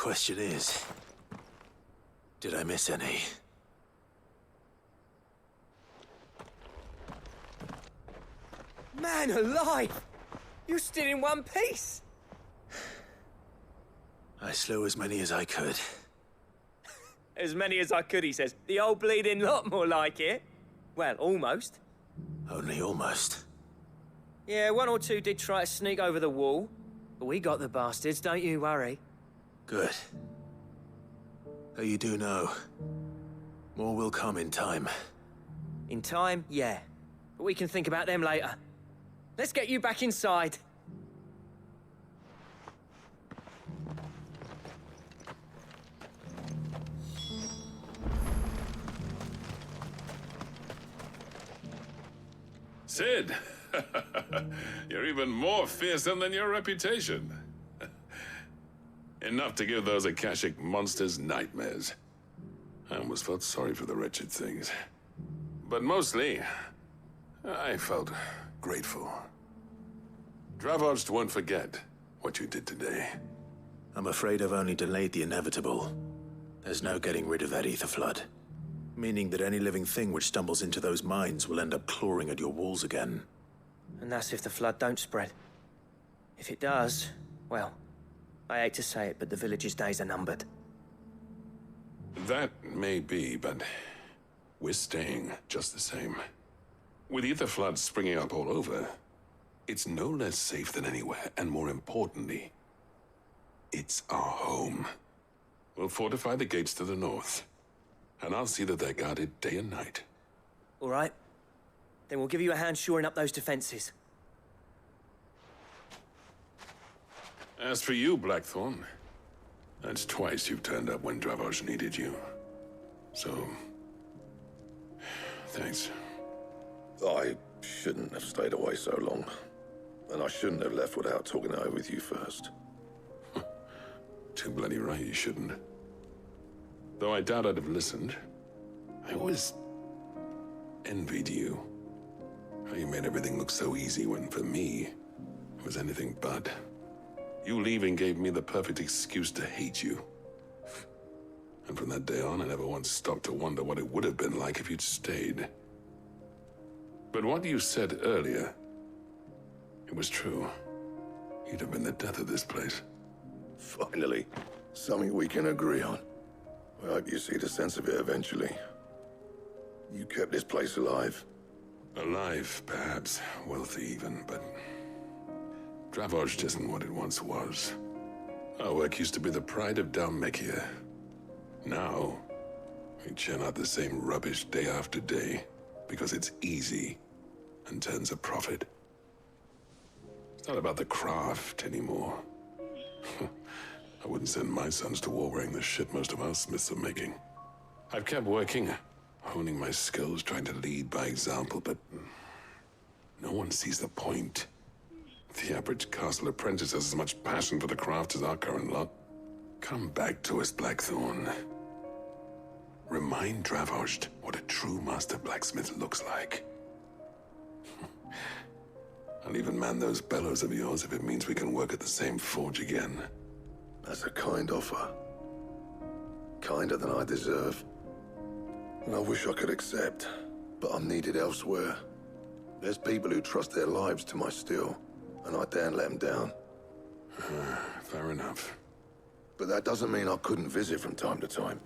S2: question is, did I miss any?
S9: Man alive! You're still in one piece!
S2: I slew as many as I could.
S9: As many as I could, he says. The old bleeding lot, more like it. Well, almost.
S2: Only almost.
S9: Yeah, one or two did try to sneak over the wall. But we got the bastards, don't you worry.
S2: Good. Though you do know, more will come in time.
S9: In time, yeah. But we can think about them later. Let's get you back inside.
S1: Sid, you're even more fearsome than your reputation. Enough to give those Akashic monsters nightmares. I almost felt sorry for the wretched things. But mostly, I felt grateful. Dravoged won't forget what you did today.
S2: I'm afraid I've only delayed the inevitable. There's no getting rid of that ether flood. Meaning that any living thing which stumbles into those mines will end up clawing at your walls again.
S9: And that's if the flood don't spread. If it does, well, I hate to say it, but the village's days are numbered.
S1: That may be, but we're staying just the same. With ether floods springing up all over, it's no less safe than anywhere, and more importantly, it's our home. We'll fortify the gates to the north, and I'll see that they're guarded day and night.
S9: All right. Then we'll give you a hand shoring up those defenses.
S1: As for you, Blackthorn, that's twice you've turned up when Dravos needed you. So, thanks.
S22: I shouldn't have stayed away so long. And I shouldn't have left without talking it over with you first.
S1: Too bloody right you shouldn't. Though I doubt I'd have listened. I always envied you. How you made everything look so easy when, for me, it was anything but. You leaving gave me the perfect excuse to hate you. And from that day on, I never once stopped to wonder what it would have been like if you'd stayed. But what you said earlier, it was true. You'd have been the death of this place.
S22: Finally, something we can agree on. I hope you see the sense of it eventually. You kept this place alive.
S1: Alive, perhaps. Wealthy even, but Dravoged isn't what it once was. Our work used to be the pride of Dalmekia. Now, we churn out the same rubbish day after day because it's easy and turns a profit. It's not about the craft anymore. I wouldn't send my sons to war wearing the shit most of our smiths are making. I've kept working, honing my skills, trying to lead by example, but no one sees the point. The average castle apprentice has as much passion for the craft as our current lot. Come back to us, Blackthorn. Remind Dravoged what a true master blacksmith looks like. I'll even man those bellows of yours if it means we can work at the same forge again.
S22: That's a kind offer. Kinder than I deserve. And I wish I could accept, but I'm needed elsewhere. There's people who trust their lives to my steel, and I daren't let them down.
S1: Fair enough.
S22: But that doesn't mean I couldn't visit from time to time.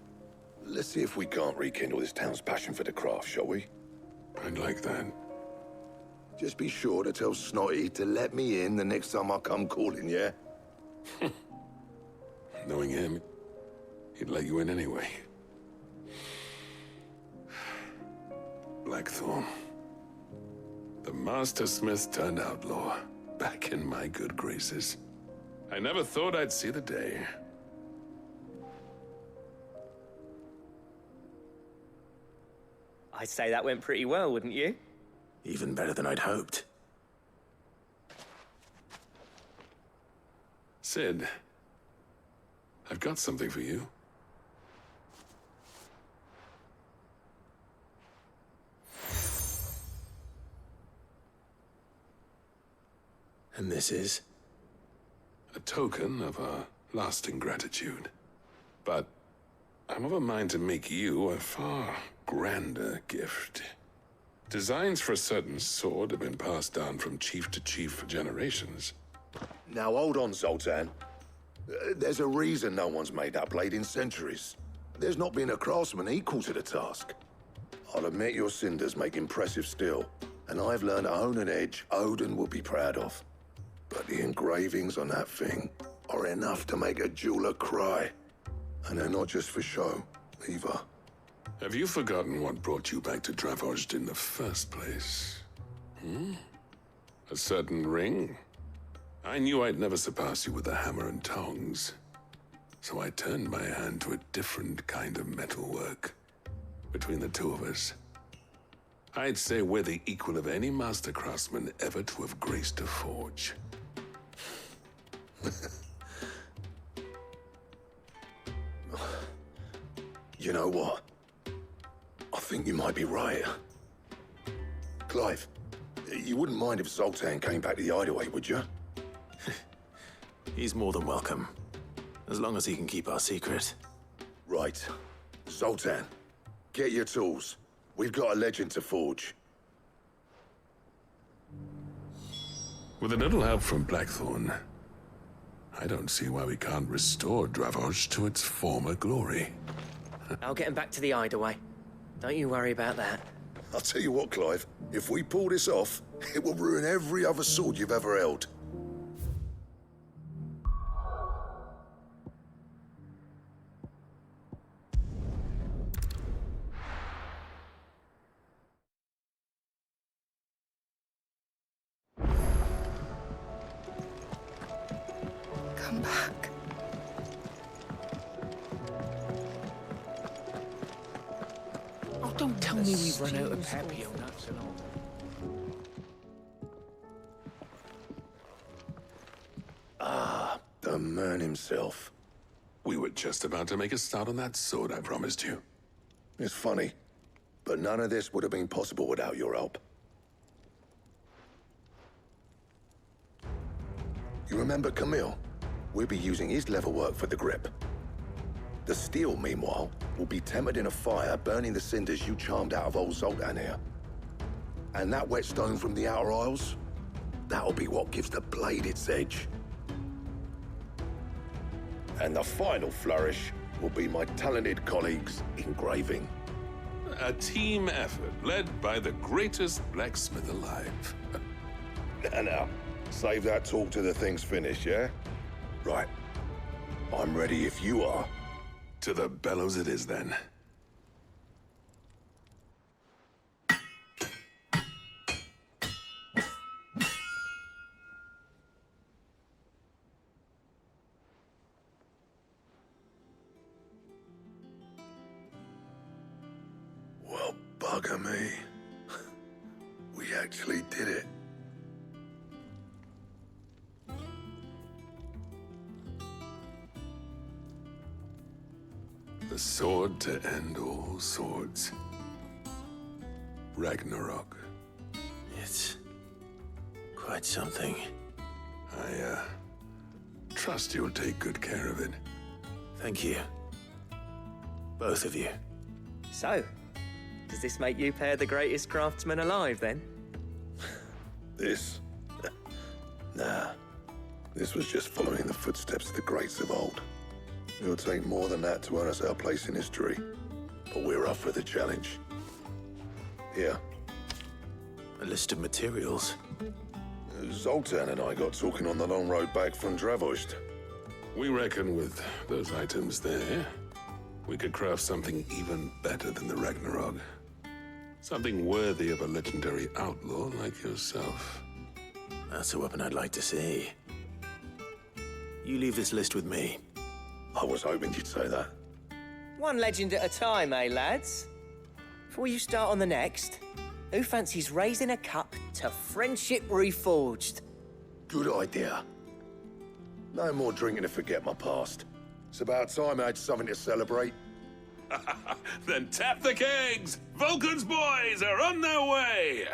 S22: Let's see if we can't rekindle this town's passion for the craft, shall we?
S1: I'd like that.
S22: Just be sure to tell Snotty to let me in the next time I come calling, yeah?
S1: Knowing him, he'd let you in anyway. Blackthorn. The Master Smith turned outlaw, back in my good graces. I never thought I'd see the day.
S9: I'd say that went pretty well, wouldn't you?
S2: Even better than I'd hoped.
S1: Sid, I've got something for you.
S2: And this is?
S1: A token of our lasting gratitude. But I'm of a mind to make you a far grander gift. Designs for a certain sword have been passed down from chief to chief for generations.
S22: Now hold on, Zoltan. There's a reason no one's made that blade in centuries. There's not been a craftsman equal to the task. I'll admit your cinders make impressive steel, and I've learned to hone an edge Odin will be proud of. But the engravings on that thing are enough to make a jeweler cry. And they're not just for show, either.
S1: Have you forgotten what brought you back to Dravost in the first place? A certain ring? I knew I'd never surpass you with a hammer and tongs. So I turned my hand to a different kind of metalwork. Between the two of us, I'd say we're the equal of any master craftsman ever to have graced a forge.
S22: You know what? I think you might be right. Clive, you wouldn't mind if Zoltan came back to the Hideaway, would you?
S2: He's more than welcome. As long as he can keep our secret.
S22: Right. Zoltan, get your tools. We've got a legend to forge.
S1: With a little help from Blackthorn, I don't see why we can't restore Dravost to its former glory.
S9: I'll get him back to the Hideaway. Don't you worry about that.
S22: I'll tell you what, Clive. If we pull this off, it will ruin every other sword you've ever held.
S16: Come back.
S9: Oh, don't tell me we've run out of Papio nuts and all.
S22: Ah, the man himself.
S1: We were just about to make a start on that sword I promised you.
S22: It's funny, but none of this would have been possible without your help. You remember Camille? We'll be using his leatherwork for the grip. The steel, meanwhile, will be tempered in a fire, burning the cinders you charmed out of old Zoltan here. And that whetstone from the Outer Isles, that'll be what gives the blade its edge. And the final flourish will be my talented colleagues' engraving.
S1: A team effort led by the greatest blacksmith alive.
S22: Now, save that talk till the thing's finished, yeah? Right. I'm ready if you are.
S1: To the bellows it is, then.
S22: Well, bugger me. We actually did it.
S1: The sword to end all swords. Ragnarok.
S2: It's quite something.
S1: I trust you'll take good care of it.
S2: Thank you. Both of you.
S9: So, does this make you pair the greatest craftsmen alive, then?
S22: This? Nah. This was just following the footsteps of the greats of old. It'll take more than that to earn us our place in history. But we're up for the challenge. Here.
S2: A list of materials.
S22: Zoltan and I got talking on the long road back from Dravost.
S1: We reckon with those items there, we could craft something even better than the Ragnarok. Something worthy of a legendary outlaw like yourself.
S2: That's a weapon I'd like to see. You leave this list with me.
S22: I was hoping you'd say that.
S9: One legend at a time, eh, lads? Before you start on the next, who fancies raising a cup to friendship reforged?
S22: Good idea. No more drinking to forget my past. It's about time I had something to celebrate.
S1: Then tap the kegs! Vulcan's boys are on their way!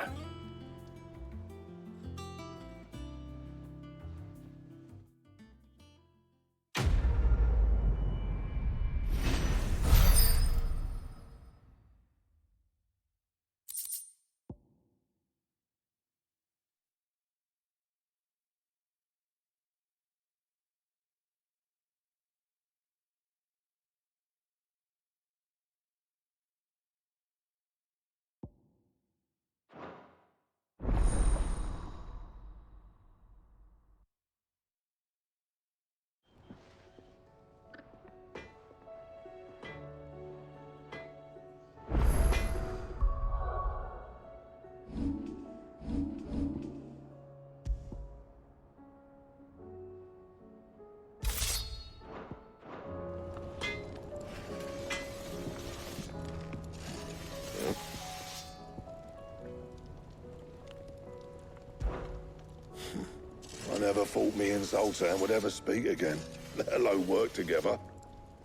S22: thought me and Zoltan would ever speak again, let alone work together.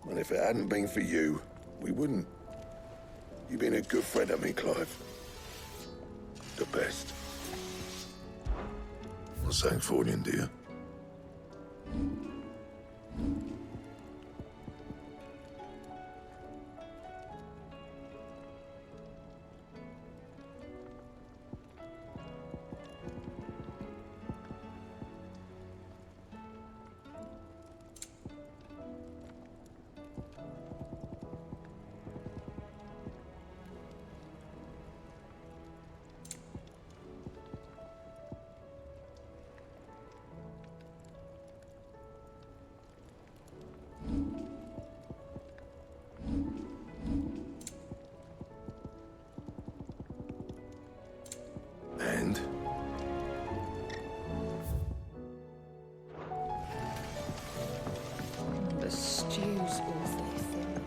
S22: And if it hadn't been for you, we wouldn't. You've been a good friend of me, Clive. The best. Not saying Fordian, dear. And?
S7: The stew's awfully thin.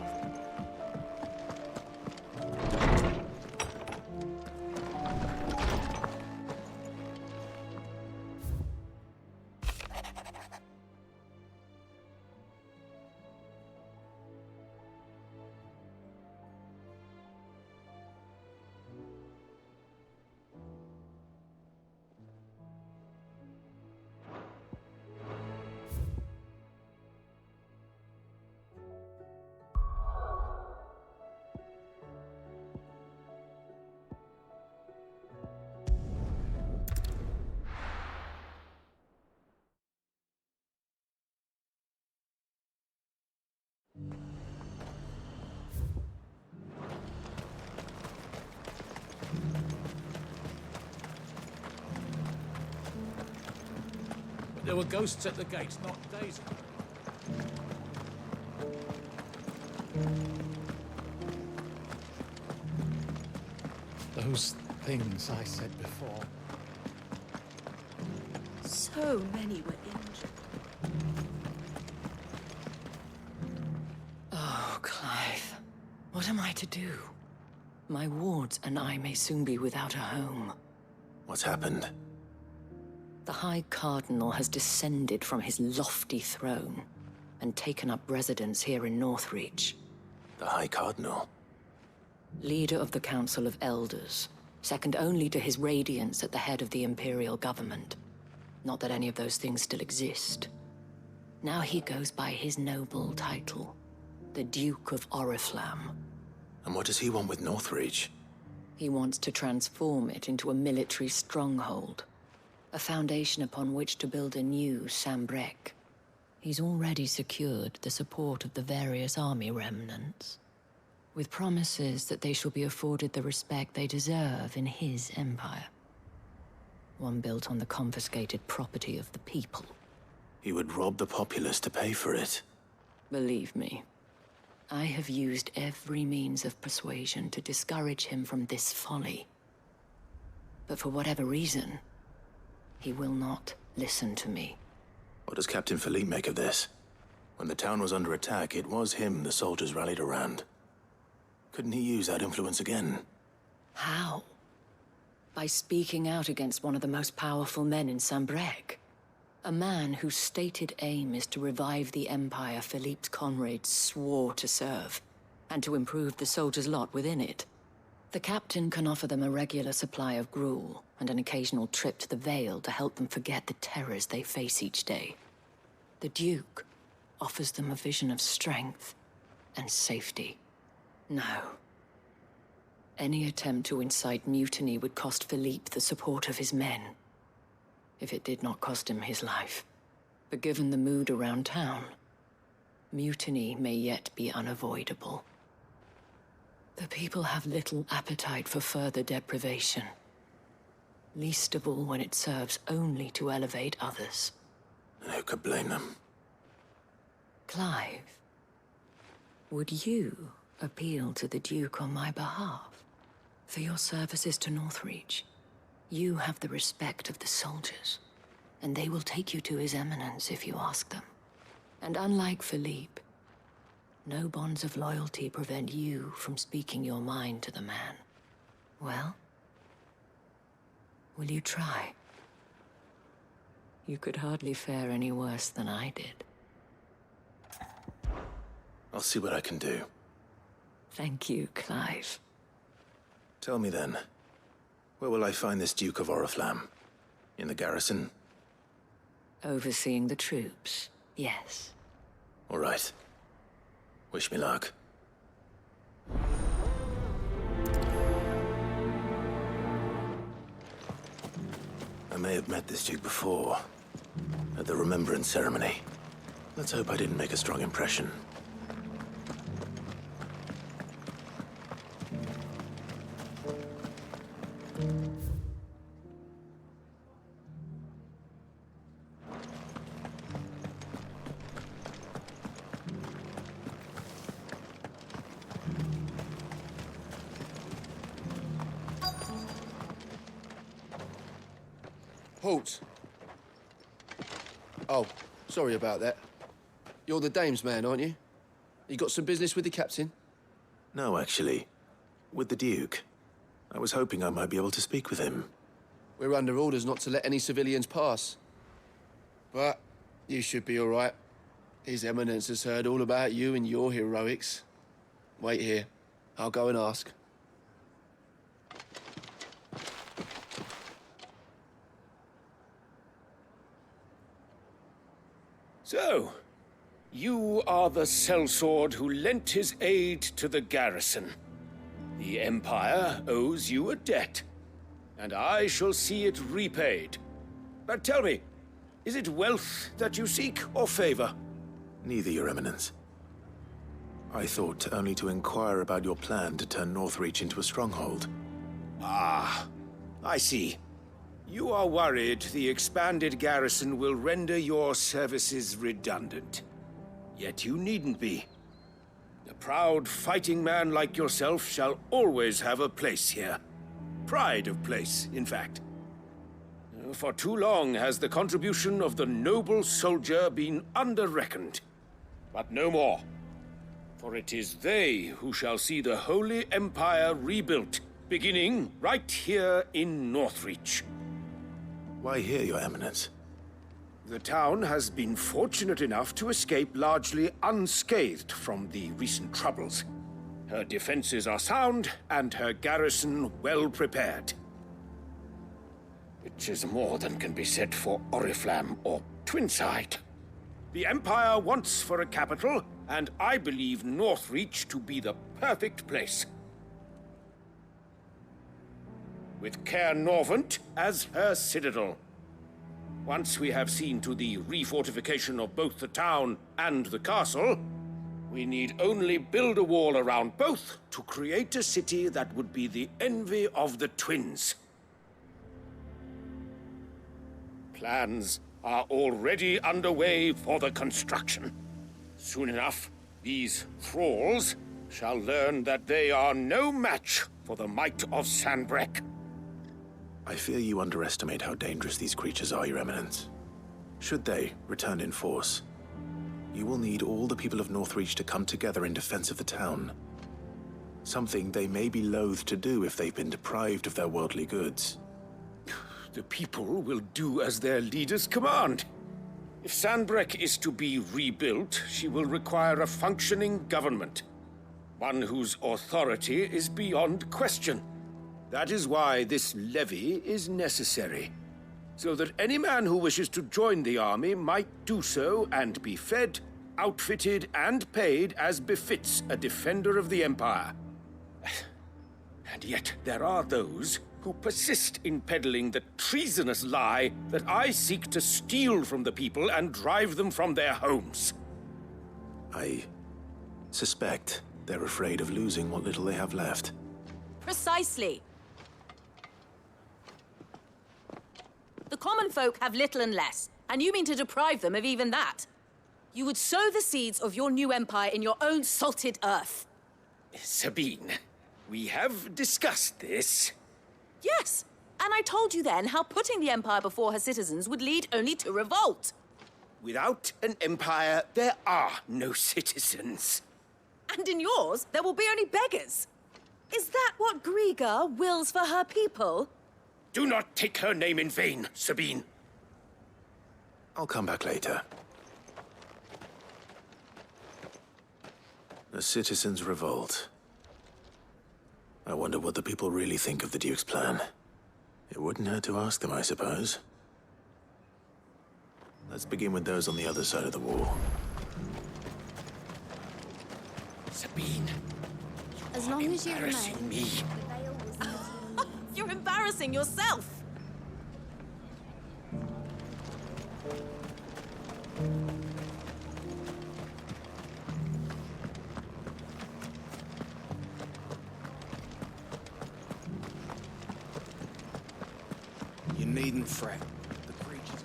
S5: There were ghosts at the gates not days ago.
S2: Those things I said before.
S7: So many were injured. Oh, Clive. What am I to do? My wards and I may soon be without a home.
S2: What's happened?
S7: The High Cardinal has descended from his lofty throne and taken up residence here in Northreach.
S2: The High Cardinal?
S7: Leader of the Council of Elders, second only to his Radiance at the head of the Imperial government. Not that any of those things still exist. Now he goes by his noble title, the Duke of Oriflamme.
S2: And what does he want with Northreach?
S7: He wants to transform it into a military stronghold, a foundation upon which to build a new Sambrec. He's already secured the support of the various army remnants, with promises that they shall be afforded the respect they deserve in his empire. One built on the confiscated property of the people.
S2: He would rob the populace to pay for it.
S7: Believe me, I have used every means of persuasion to discourage him from this folly. But for whatever reason, he will not listen to me.
S2: What does Captain Philippe make of this? When the town was under attack, it was him the soldiers rallied around. Couldn't he use that influence again?
S7: How? By speaking out against one of the most powerful men in Sambrec. A man whose stated aim is to revive the empire Philippe's comrades swore to serve, and to improve the soldiers' lot within it. The captain can offer them a regular supply of gruel, and an occasional trip to the Vale to help them forget the terrors they face each day. The Duke offers them a vision of strength and safety. No. Any attempt to incite mutiny would cost Philippe the support of his men, if it did not cost him his life. But given the mood around town, mutiny may yet be unavoidable. The people have little appetite for further deprivation, least of all when it serves only to elevate others.
S2: And who could blame them?
S7: Clive, would you appeal to the Duke on my behalf? For your services to Northreach, you have the respect of the soldiers, and they will take you to His Eminence if you ask them. And unlike Philippe, no bonds of loyalty prevent you from speaking your mind to the man. Well, will you try?
S19: You could hardly fare any worse than I did.
S2: I'll see what I can do.
S19: Thank you, Clive.
S2: Tell me then, where will I find this Duke of Oriflamme? In the garrison?
S19: Overseeing the troops, yes.
S2: All right. Wish me luck. I may have met this Duke before, at the Remembrance Ceremony. Let's hope I didn't make a strong impression.
S3: Halt. Oh, sorry about that. You're the dame's man, aren't you? You got some business with the captain?
S2: No, actually. With the Duke. I was hoping I might be able to speak with him.
S3: We're under orders not to let any civilians pass. But you should be all right. His Eminence has heard all about you and your heroics. Wait here. I'll go and ask.
S5: So, you are the sellsword who lent his aid to the garrison. The Empire owes you a debt, and I shall see it repaid. But tell me, is it wealth that you seek, or favor?
S2: Neither, Your Eminence. I thought only to inquire about your plan to turn Northreach into a stronghold.
S5: Ah, I see. You are worried the expanded garrison will render your services redundant. Yet you needn't be. A proud fighting man like yourself shall always have a place here. Pride of place, in fact. For too long has the contribution of the noble soldier been under-reckoned. But no more. For it is they who shall see the Holy Empire rebuilt, beginning right here in Northreach.
S2: Why here, Your Eminence?
S5: The town has been fortunate enough to escape largely unscathed from the recent troubles. Her defenses are sound, and her garrison well prepared. Which is more than can be said for Oriflamme or Twinside. The Empire wants for a capital, and I believe Northreach to be the perfect place. With Caer Norvent as her citadel. Once we have seen to the refortification of both the town and the castle, we need only build a wall around both to create a city that would be the envy of the twins. Plans are already underway for the construction. Soon enough, these thralls shall learn that they are no match for the might of Sanbreque.
S2: I fear you underestimate how dangerous these creatures are, Your Eminence. Should they return in force, you will need all the people of Northreach to come together in defense of the town. Something they may be loath to do if they've been deprived of their worldly goods.
S5: The people will do as their leaders command. If Sanbreque is to be rebuilt, she will require a functioning government. One whose authority is beyond question. That is why this levy is necessary. So that any man who wishes to join the army might do so and be fed, outfitted, and paid as befits a defender of the Empire. And yet there are those who persist in peddling the treasonous lie that I seek to steal from the people and drive them from their homes.
S2: I suspect they're afraid of losing what little they have left.
S6: Precisely. The common folk have little and less, and you mean to deprive them of even that. You would sow the seeds of your new empire in your own salted earth.
S5: Sabine, we have discussed this.
S6: Yes, and I told you then how putting the empire before her citizens would lead only to revolt.
S5: Without an empire, there are no citizens.
S6: And in yours, there will be only beggars. Is that what Griga wills for her people?
S5: Do not take her name in vain, Sabine.
S2: I'll come back later. A citizens' revolt. I wonder what the people really think of the Duke's plan. It wouldn't hurt to ask them, I suppose. Let's begin with those on the other side of the wall.
S19: Sabine,
S4: As long as you remain.
S19: me.
S6: You're embarrassing yourself!
S13: You needn't fret. The creatures...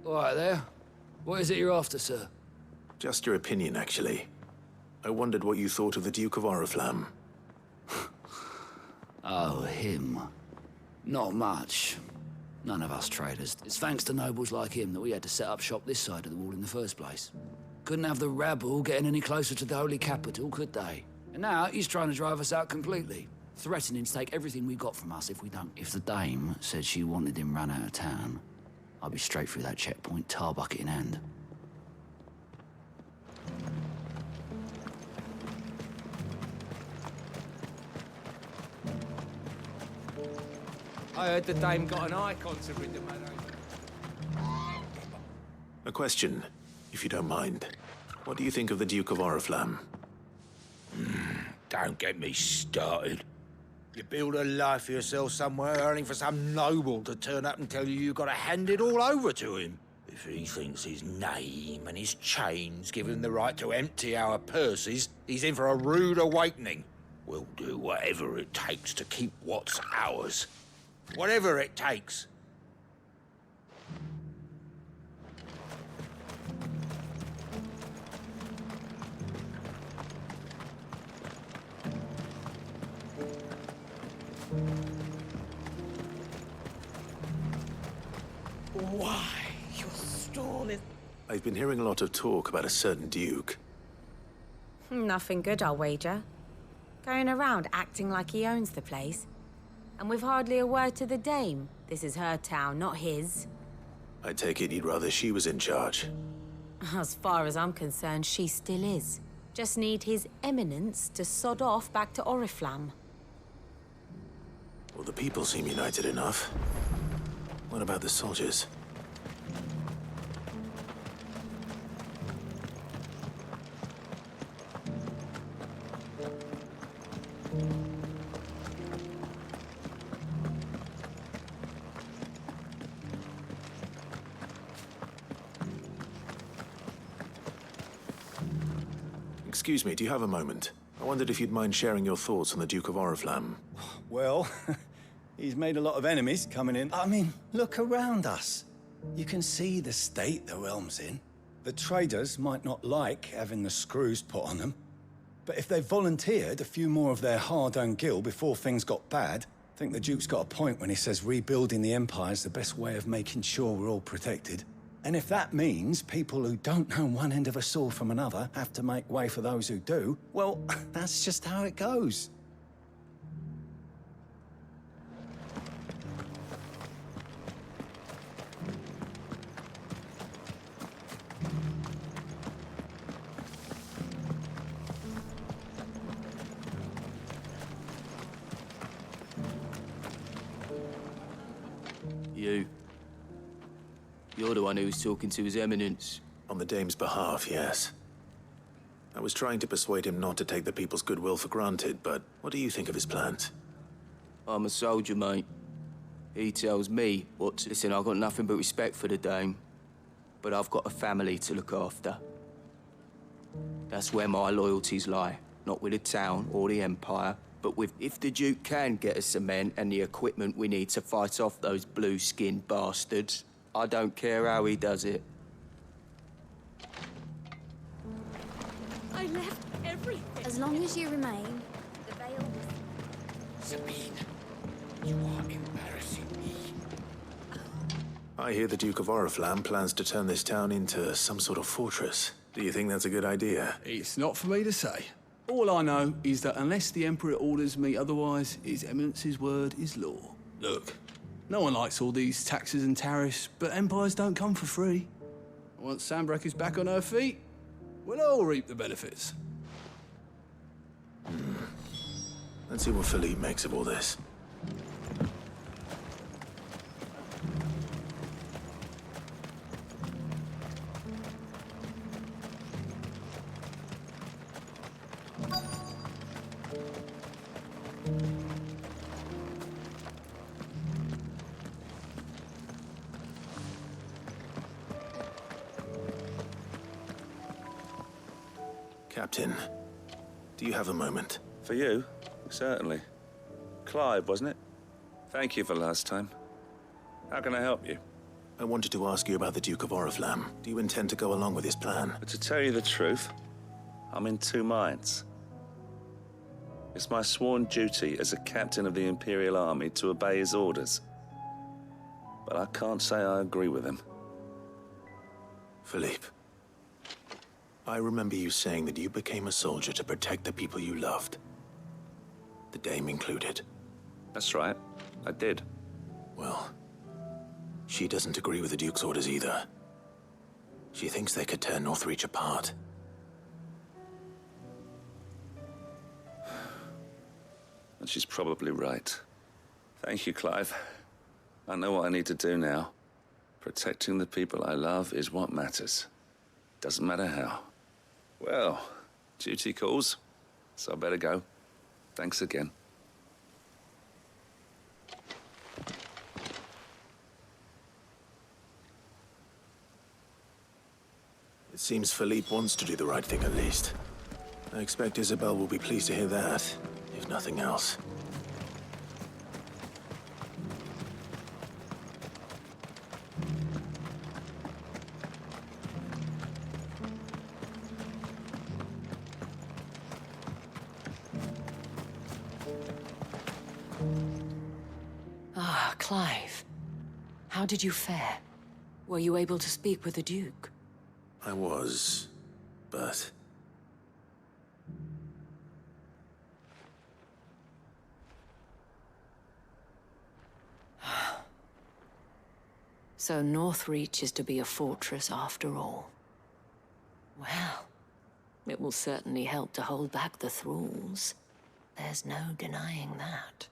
S14: All right there. What is it you're after, sir?
S2: Just your opinion, actually. I wondered what you thought of the Duke of Oriflamme.
S14: Oh, him. Not much. None of us traders. It's thanks to nobles like him that we had to set up shop this side of the wall in the first place. Couldn't have the rabble getting any closer to the holy capital, could they? And now he's trying to drive us out completely, threatening to take everything we got from us if we don't. If the dame said she wanted him run out of town, I'd be straight through that checkpoint, tar bucket in hand.
S9: I heard the dame got an icon to rid the man over.
S2: A question, if you don't mind. What do you think of the Duke of Oriflamme?
S23: Don't get me started. You build a life for yourself somewhere, earning for some noble to turn up and tell you you've got to hand it all over to him. If he thinks his name and his chains give him the right to empty our purses, he's in for a rude awakening. We'll do whatever it takes to keep what's ours. Whatever it takes.
S24: Why, your stall is...
S2: I've been hearing a lot of talk about a certain Duke.
S25: Nothing good, I'll wager. Going around acting like he owns the place. And with hardly a word to the dame. This is her town, not his.
S2: I take it you'd rather she was in charge.
S25: As far as I'm concerned, she still is. Just need his eminence to sod off back to Oriflamme.
S2: Well, the people seem united enough. What about the soldiers? Excuse me, do you have a moment? I wondered if you'd mind sharing your thoughts on the Duke of Oriflamme.
S26: Well, he's made a lot of enemies coming in. I mean, look around us. You can see the state the realm's in. The traders might not like having the screws put on them, but if they volunteered a few more of their hard-earned gil before things got bad, I think the Duke's got a point when he says rebuilding the Empire's the best way of making sure we're all protected. And if that means people who don't know one end of a sword from another have to make way for those who do, well, that's just how it goes.
S3: You're the one who was talking to His Eminence.
S2: On the Dame's behalf, yes. I was trying to persuade him not to take the people's goodwill for granted, but what do you think of his plans?
S3: I'm a soldier, mate. He tells me what to... Listen, I've got nothing but respect for the Dame, but I've got a family to look after. That's where my loyalties lie. Not with the town or the Empire, but with... If the Duke can get us some men and the equipment we need to fight off those blue-skinned bastards, I don't care how he does it.
S4: I left everything. As long as you remain, the veil...
S23: Sabine, you are embarrassing me.
S2: I hear the Duke of Oriflamme plans to turn this town into some sort of fortress. Do you think that's a good idea?
S18: It's not for me to say. All I know is that unless the Emperor orders me otherwise, His Eminence's word is law. Look, no one likes all these taxes and tariffs, but empires don't come for free. Once Sanbreque is back on her feet, we'll all reap the benefits.
S2: Let's see what Philippe makes of all this. Captain, do you have a moment?
S8: For you? Certainly. Clive, wasn't it? Thank you for last time. How can I help you?
S2: I wanted to ask you about the Duke of Oriflamme. Do you intend to go along with his plan?
S8: But to tell you the truth, I'm in two minds. It's my sworn duty as a captain of the Imperial Army to obey his orders. But I can't say I agree with him.
S2: Philippe, I remember you saying that you became a soldier to protect the people you loved. The Dame included.
S8: That's right. I did.
S2: Well, she doesn't agree with the Duke's orders either. She thinks they could tear Northreach apart.
S8: And she's probably right. Thank you, Clive. I know what I need to do now. Protecting the people I love is what matters. Doesn't matter how. Well, duty calls, so I better go. Thanks again.
S2: It seems Philippe wants to do the right thing at least. I expect Isabel will be pleased to hear that, if nothing else.
S7: Ah, Clive. How did you fare? Were you able to speak with the Duke?
S2: I was, but...
S7: So Northreach is to be a fortress after all. Well, it will certainly help to hold back the thralls. There's no denying that.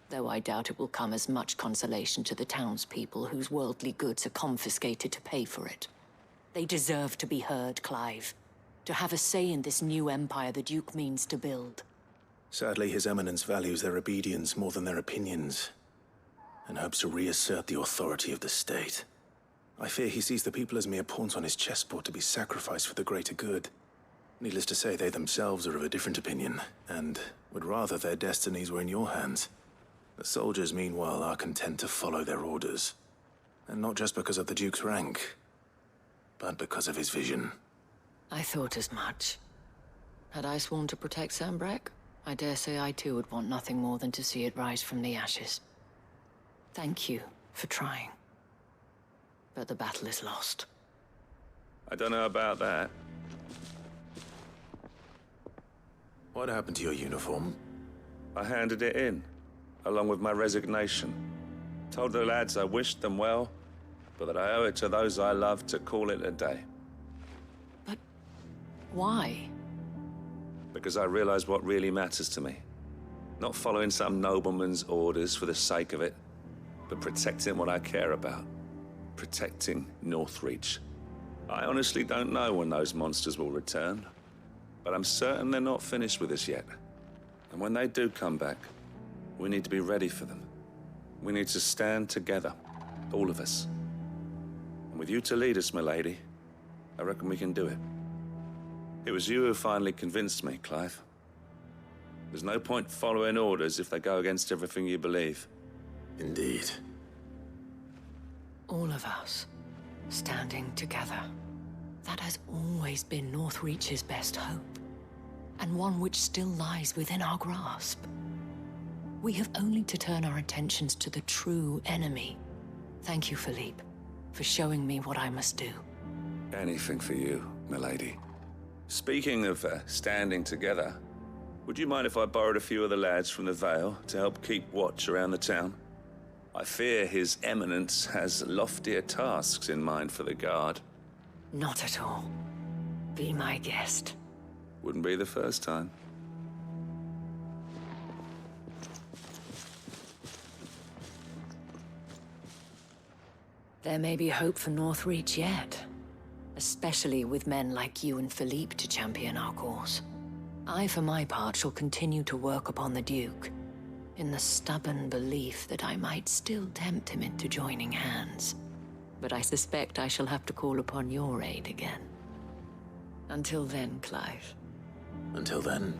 S7: Though I doubt it will come as much consolation to the townspeople whose worldly goods are confiscated to pay for it. They deserve to be heard, Clive. To have a say in this new empire the Duke means to build.
S2: Sadly, His Eminence values their obedience more than their opinions, and hopes to reassert the authority of the state. I fear he sees the people as mere pawns on his chessboard to be sacrificed for the greater good. Needless to say, they themselves are of a different opinion, and would rather their destinies were in your hands. The soldiers, meanwhile, are content to follow their orders. And not just because of the Duke's rank, but because of his vision.
S7: I thought as much. Had I sworn to protect Sanbreque, I dare say I too would want nothing more than to see it rise from the ashes. Thank you for trying. But the battle is lost.
S8: I don't know about that.
S2: What happened to your uniform?
S8: I handed it in, along with my resignation. Told the lads I wished them well, but that I owe it to those I love to call it a day.
S7: But why?
S8: Because I realized what really matters to me. Not following some nobleman's orders for the sake of it, but protecting what I care about. Protecting Northreach. I honestly don't know when those monsters will return, but I'm certain they're not finished with us yet. And when they do come back, we need to be ready for them. We need to stand together, all of us. And with you to lead us, milady, I reckon we can do it. It was you who finally convinced me, Clive. There's no point following orders if they go against everything you believe.
S2: Indeed.
S7: All of us, standing together. That has always been Northreach's best hope, and one which still lies within our grasp. We have only to turn our attentions to the true enemy. Thank you, Philippe, for showing me what I must do.
S8: Anything for you, milady. Speaking of standing together, Would you mind if I borrowed a few of the lads from the Vale to help keep watch around the town? I fear His Eminence has loftier tasks in mind for the guard.
S19: Not at all. Be my guest.
S8: Wouldn't be the first time.
S19: There may be hope for Northreach yet. Especially with men like you and Philippe to champion our cause. I, for my part, shall continue to work upon the Duke, in the stubborn belief that I might still tempt him into joining hands. But I suspect I shall have to call upon your aid again. Until then, Clive.
S2: Until then.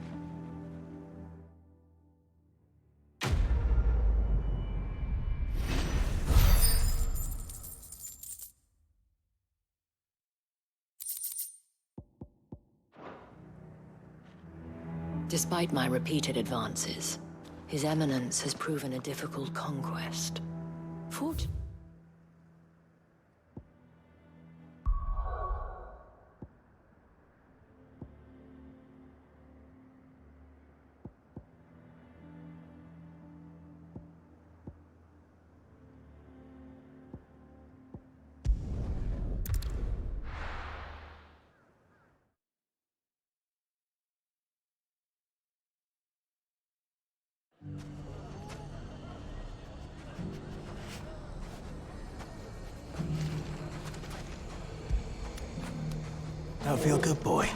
S19: Despite my repeated advances, His Eminence has proven a difficult conquest.
S2: Now feel good, boy.